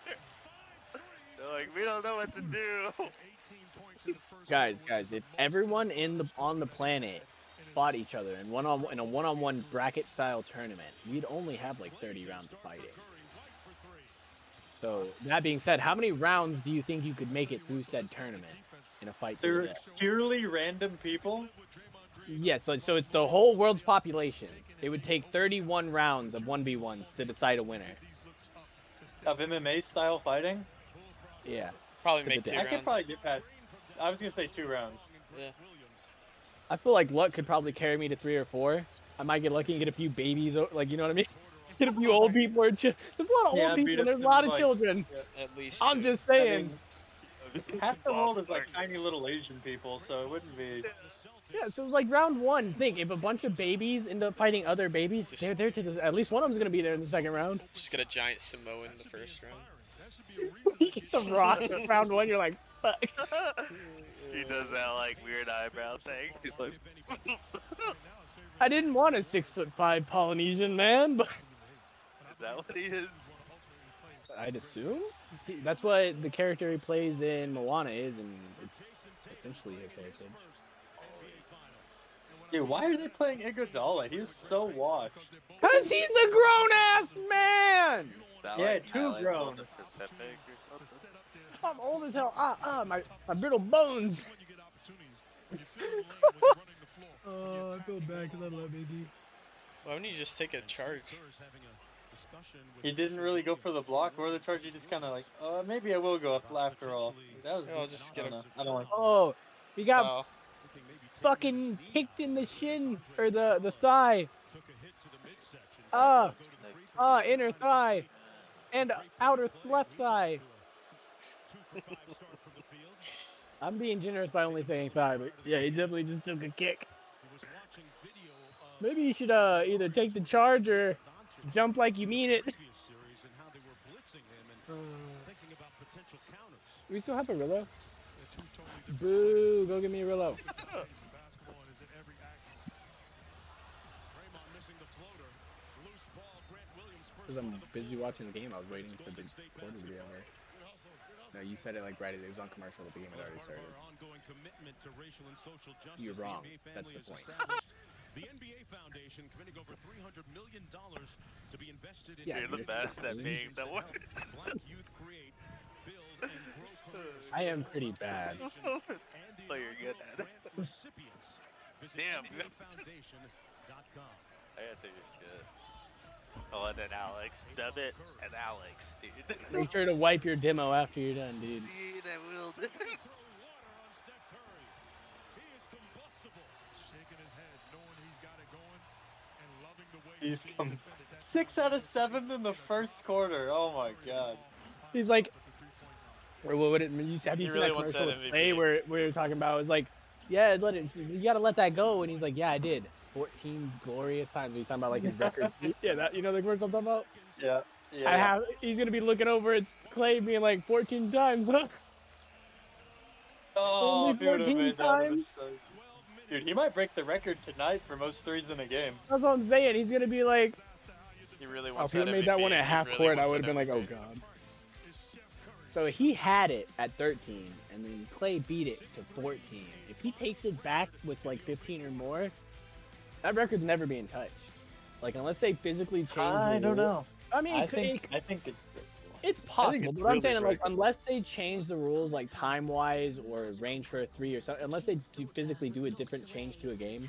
They're like, we don't know what to do. Guys, if everyone on the planet fought each other in a one-on-one bracket style tournament, we'd only have like 30 rounds of fighting. So that being said, how many rounds do you think you could make it through said tournament in a fight? They're purely random people. Yeah, so it's the whole world's population. It would take 31 rounds of 1v1s to decide a winner. Of MMA style fighting? Yeah. Probably make 2 I rounds. could probably get past. I was gonna say 2 rounds. Yeah. I feel like luck could probably carry me to 3 or 4. I might get lucky and get a few babies, like, you know what I mean? Get a few old people. There's a lot of old people and there's a lot of children. At least. I'm just saying. Half the world is like tiny little Asian people, so it wouldn't be. Yeah, so it's like round 1. Think, if a bunch of babies end up fighting other babies, they're there to at least one of them's gonna be there in the second round. Just get a giant Samoan in the first round. You get the Ross in round 1, you're like, fuck. He does that like weird eyebrow thing. He's like, I didn't want a 6'5" Polynesian man, but is that what he is? I'd assume that's what the character he plays in Moana is, and it's essentially his heritage. Dude, why are they playing Iguodala? He's so washed. Cause he's a grown-ass man! Is that Yeah, like too Highlands grown. on the Pacific or something? I'm old as hell. My brittle bones. Oh, I feel bad because I love AD. Why wouldn't you just take a charge? He didn't really go for the block or the charge. He just kind of like, maybe I will go up after all. That was. Yeah, I'll just get him. I don't like. Oh, we got Foul. fucking kicked in the shin or the thigh. Inner thigh and outer left thigh. I'm being generous by only saying thigh, but yeah, he definitely just took a kick. Maybe you should either take the charge or jump like you mean it. Do we still have a Rillo? Boo! Go get me a Rillo. Because I'm busy watching the game, I was waiting for the quarter to be over. No, you said it like right. It was on commercial. The game had already started. You're wrong. That's the point. The NBA Foundation committing over $300 million to be invested in. Yeah, You're the best at being the worst. Black youth create, build, and grow careers. I am pretty bad. But you're good at it. Recipients. Visit Damn. NBAfoundation.com. I gotta take your shit. Oh, and then Alex. Dub it and Alex, dude. Make sure to wipe your demo after you're done, dude. Dude, I will. Throw water on Steph Curry. He is combustible. Shaking his head, knowing he's got it going, and loving the way He's being come defended. 6 out of 7 in the first quarter. Oh my god. He's like, or what would it? Have you He seen really that wants commercial that with MVP. Play where we were talking about? It was like, yeah, you gotta let that go, and he's like, yeah, I did. 14 glorious times. He's talking about like his record. Yeah, that the commercial I'm talking about. Yeah. He's gonna be looking over at Clay being like 14 times, huh? Oh, only if he would've 14 made that, it times? was so- Dude, he might break the record tonight for most threes in a game. That's what I'm saying. He's gonna be like, He really oh, if wants he that would made that MVP. one at He half really court, I wants would have that been like, oh MVP. god. So he had it at 13, and then Clay beat it to 14. If he takes it back with like 15 or more, that record's never being touched. Like unless they physically change. I the don't rule. know. I mean, I think it's. it's possible, it's but I'm really saying like breakable. unless they change the rules like time wise or range for a 3 or something, unless they physically do a different change to a game,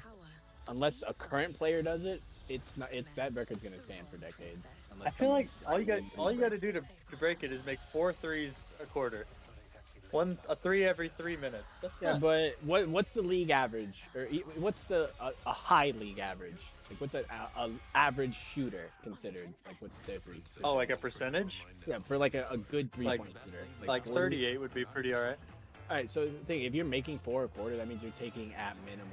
unless a current player does it, that record's gonna stand for decades. I Unless feel like someone- all you got to do to break it is make 4 threes a quarter. A 3 every 3 minutes. That's Yeah, not. but what's the league average, or what's the a high league average? Like what's a average shooter considered? Like what's their three? Oh, like a percentage? Yeah, for like a good 3-point shooter. Like 38 would be pretty alright. All right, so the thing, if you're making 4 a quarter, that means you're taking at minimum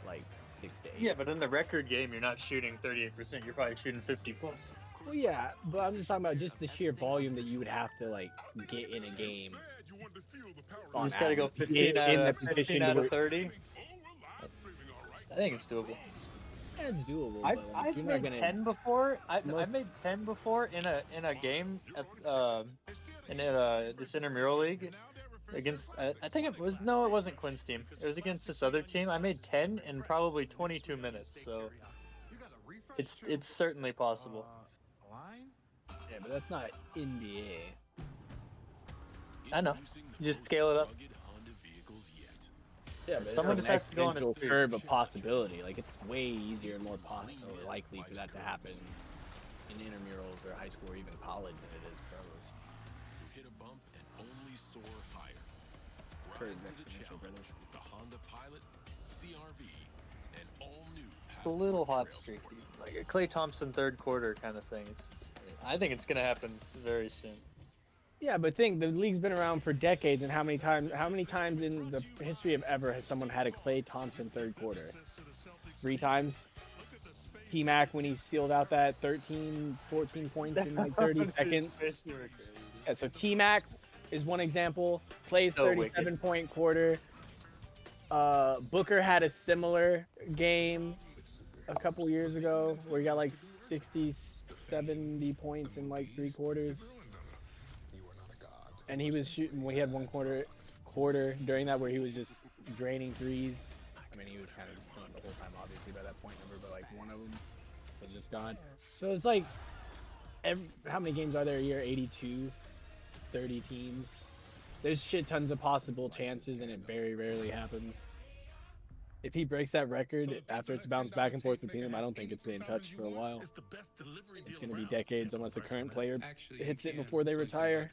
like 6 to 8. Yeah, but in the record game, you're not shooting 38%. You're probably shooting 50 plus. Well, yeah, but I'm just talking about just the sheer volume that you would have to like get in a game. You just gotta go 15 out of 30. I think it's doable. Yeah, it's doable. I've made 10 before. I made 10 before in a game at this intramural league against I think it wasn't Quinn's team. It was against this other team. I made 10 in probably 22 minutes. So it's certainly possible. Yeah, but that's not NBA. I know. You just scale it up. Yeah, but Someone it's just has to go on his exponential speed. curve of possibility. Like it's way easier and more likely for that to happen in intramurals or high school or even college than it is pros. You hit a bump and only soar higher. For Rise to the exponential challenge growth. with the Honda Pilot, CRV, and all new. Just a little hot streaky, like a Klay Thompson third quarter kind of thing. I think it's gonna happen very soon. Yeah, but think the league's been around for decades, and how many times in the history of ever has someone had a Klay Thompson third quarter? 3 times. T-Mac when he sealed out that 13, 14 points in like 30 seconds. Yeah, so T-Mac is one example. Play's So 37-point quarter. Booker had a similar game a couple years ago where he got like 60, 70 points in like 3 quarters. And he was shooting. We had one quarter during that where he was just draining threes. I mean, he was kind of just going the whole time, obviously, by that point number, but like one of them was just gone. So it's like, how many games are there a year? 82, 30 teams. There's shit tons of possible chances, and it very rarely happens. If he breaks that record after it's bounced back and forth between them, I don't think it's being touched for a while. It's going to be decades unless a current player hits it before they retire.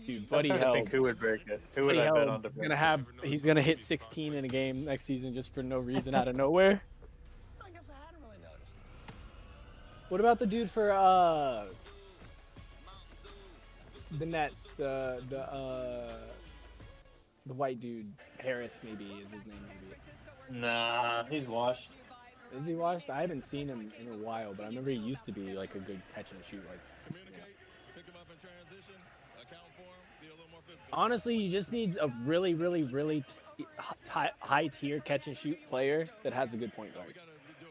Dude, Buddy Held. Think who would break it? Who would I bet on to break it? He's gonna hit 16 in a game next season just for no reason out of nowhere. I guess I hadn't really noticed. What about the dude for the Nets? The white dude, Harris maybe is his name maybe. Nah, he's washed. Is he washed? I haven't seen him in a while, but I remember he used to be like a good catch and shoot. Like, honestly, you just need a really, really, really high tier catch and shoot player that has a good point guard,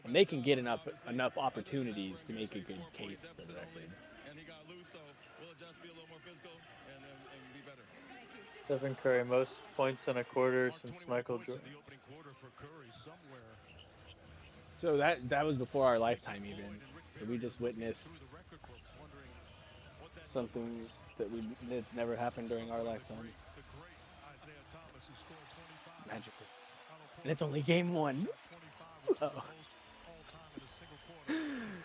and they can get enough opportunities to make a good case for the record. Stephen Curry, most points in a quarter since Michael Jordan. So that was before our lifetime even. So we just witnessed something that's never happened during our lifetime. Magical. And it's only game 1. Oh.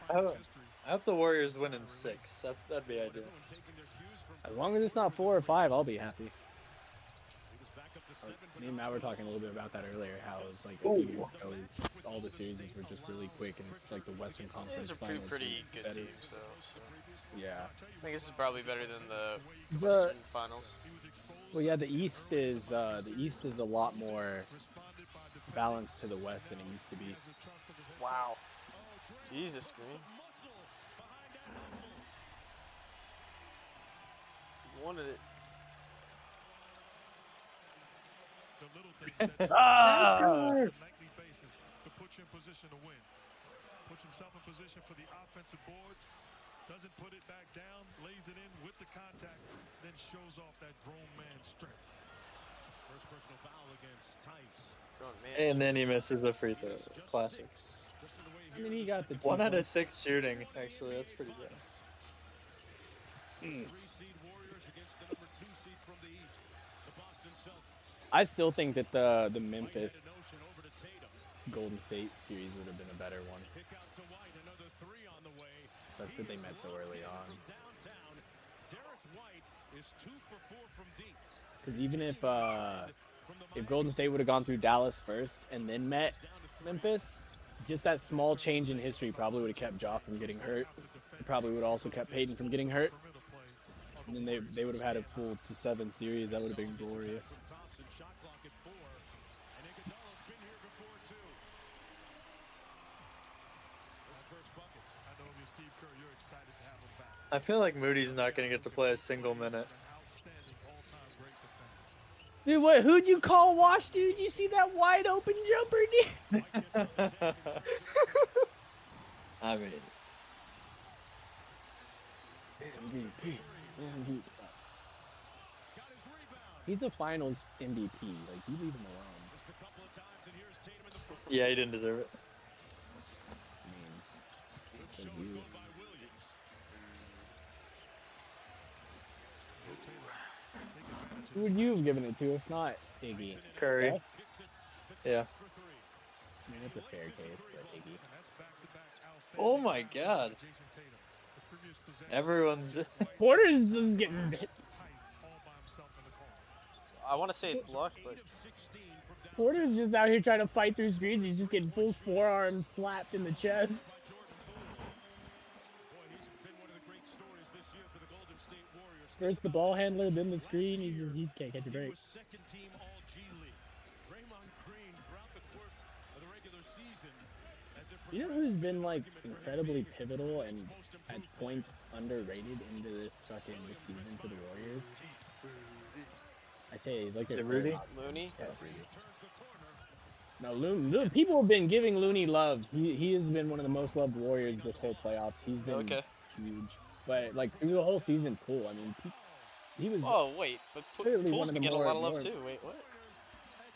I hope the Warriors win in 6. That'd be ideal. As long as it's not 4 or 5, I'll be happy. Me and Matt were talking a little bit about that earlier, how it's like a few years ago, all the series were just really quick, and it's like the Western Conference. These are pretty good teams, though. So. Yeah. I think this is probably better than the Western Finals. Well, yeah, the East is a lot more balanced to the West than it used to be. Wow. Jesus, Green. You wanted it. Nightly basis to put you in position to win. Puts himself in position for the offensive boards. Doesn't put it back down. Lays it in with the contact. Then shows off that grown man strength. First personal foul against Tice. And then he misses a free throw. Classic. I mean, he got the 1 out of 6 shooting. Actually, that's pretty good. 3-seed Warriors against the number 2 seed from the East, the Boston Celtics. I still think that the Memphis Golden State series would have been a better one. Sucks that they met so early on. Because even if Golden State would have gone through Dallas first and then met Memphis, just that small change in history probably would have kept Ja from getting hurt. It probably would have also kept Peyton from getting hurt. And then they would have had a full to 7 series. That would have been glorious. Thompson shot clock at 4. And Iguodala's been here before too. His first bucket. I know you, Steve Kerr. You're excited to have him back. I feel like Moody's not going to get to play a single minute. Outstanding all-time great defender. Dude, what? Who'd you call wash, dude? You see that wide open jumper, dude? I mean, MVP. He's a finals MVP. Like, you leave him alone. Just a couple of times, and here's Tatum in the first. yeah, he didn't deserve it. I mean, Good so shot you. though by Williams. Will Taylor take advantage of Who would you have given it to if not Iggy? Curry. Steph? kicks it to Yeah. Thomas for three. I mean, it's a fair case, but Iggy. And that's back-to-back outstanding Oh my passes God. by Jason Tatum. The previous possession, Everyone's just... Porter's just getting hit. Tice all by himself in the corner. I want to say it's luck, but 8 of 16 from downtown. Porter's just out here trying to fight through screens. He's just getting full forearms slapped in the chest. By Jordan Poole. Boy, he's been one of the great stories this year for the Golden State Warriors. First the ball handler, then the screen. He can't catch a He break. was second team All G League. Draymond Green throughout the course of the regular season. As it You know who's been like incredibly pivotal and at points underrated into this season for the Warriors? I say he's like Is a it Rudy? Looney. Yeah, it's Rudy. No, Looney. People have been giving Looney love. He has been one of the most loved Warriors this whole playoffs. He's been Okay. huge. But like through the whole season, Poole. I mean, he was Oh wait, but Clearly Pool's one of been the getting a lot of more- love too. Wait, what?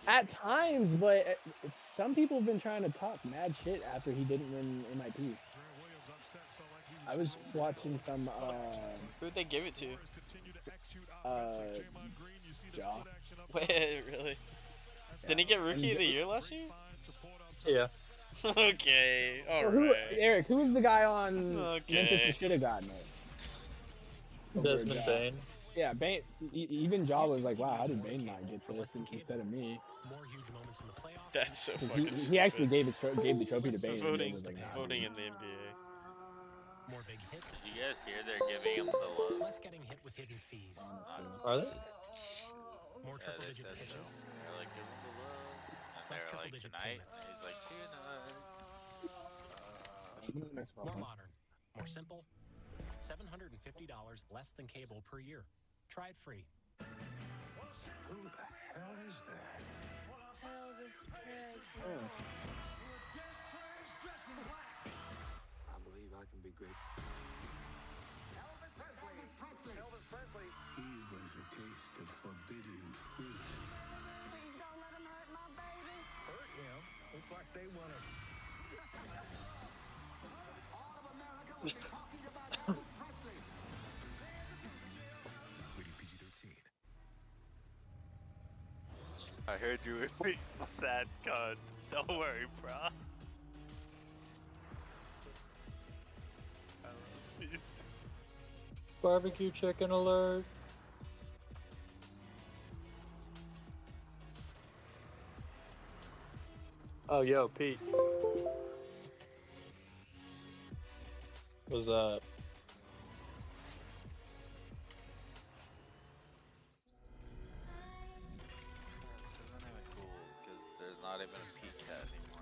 at times, but some people have been trying to talk mad shit after he didn't win MIP. I was watching some Who'd they give it to? Ja. Wait, really? Didn't he get Rookie of the Year last year? Yeah. Okay, Who, alright. Eric, who was the guy on Okay. Memphis that should have gotten it? Over Desmond Ja. Bain. Yeah, Bain. Even Ja was like, "Wow, how did Bain not get this instead of me?" More huge moments in the playoffs. That's so 'Cause fucking he stupid. actually gave the trophy to Bain. and Bain voting, was like, "Nah, voting dude." in the NBA. More big hits. Did you guys hear they're giving him the love? Less getting hit with hidden fees. Honestly. Are they? More Yeah, triple they digit said so. pitches. They're like, give him the love. And Less they're like, triple-digit tonight? payments. And he's like, tonight. More modern. More simple. $750 less than cable per year. Try it free. Who the hell is that? I believe I can be great. Elvis Presley. He was a taste of forbidden fruit. Please don't let him hurt my baby. Hurt him? Looks like they want to. All of America will be talking about Elvis Presley. Rated PG-13. I heard you were being a sad cunt. Don't worry, bro. Barbecue chicken alert. Oh, yo, Pete. What's up?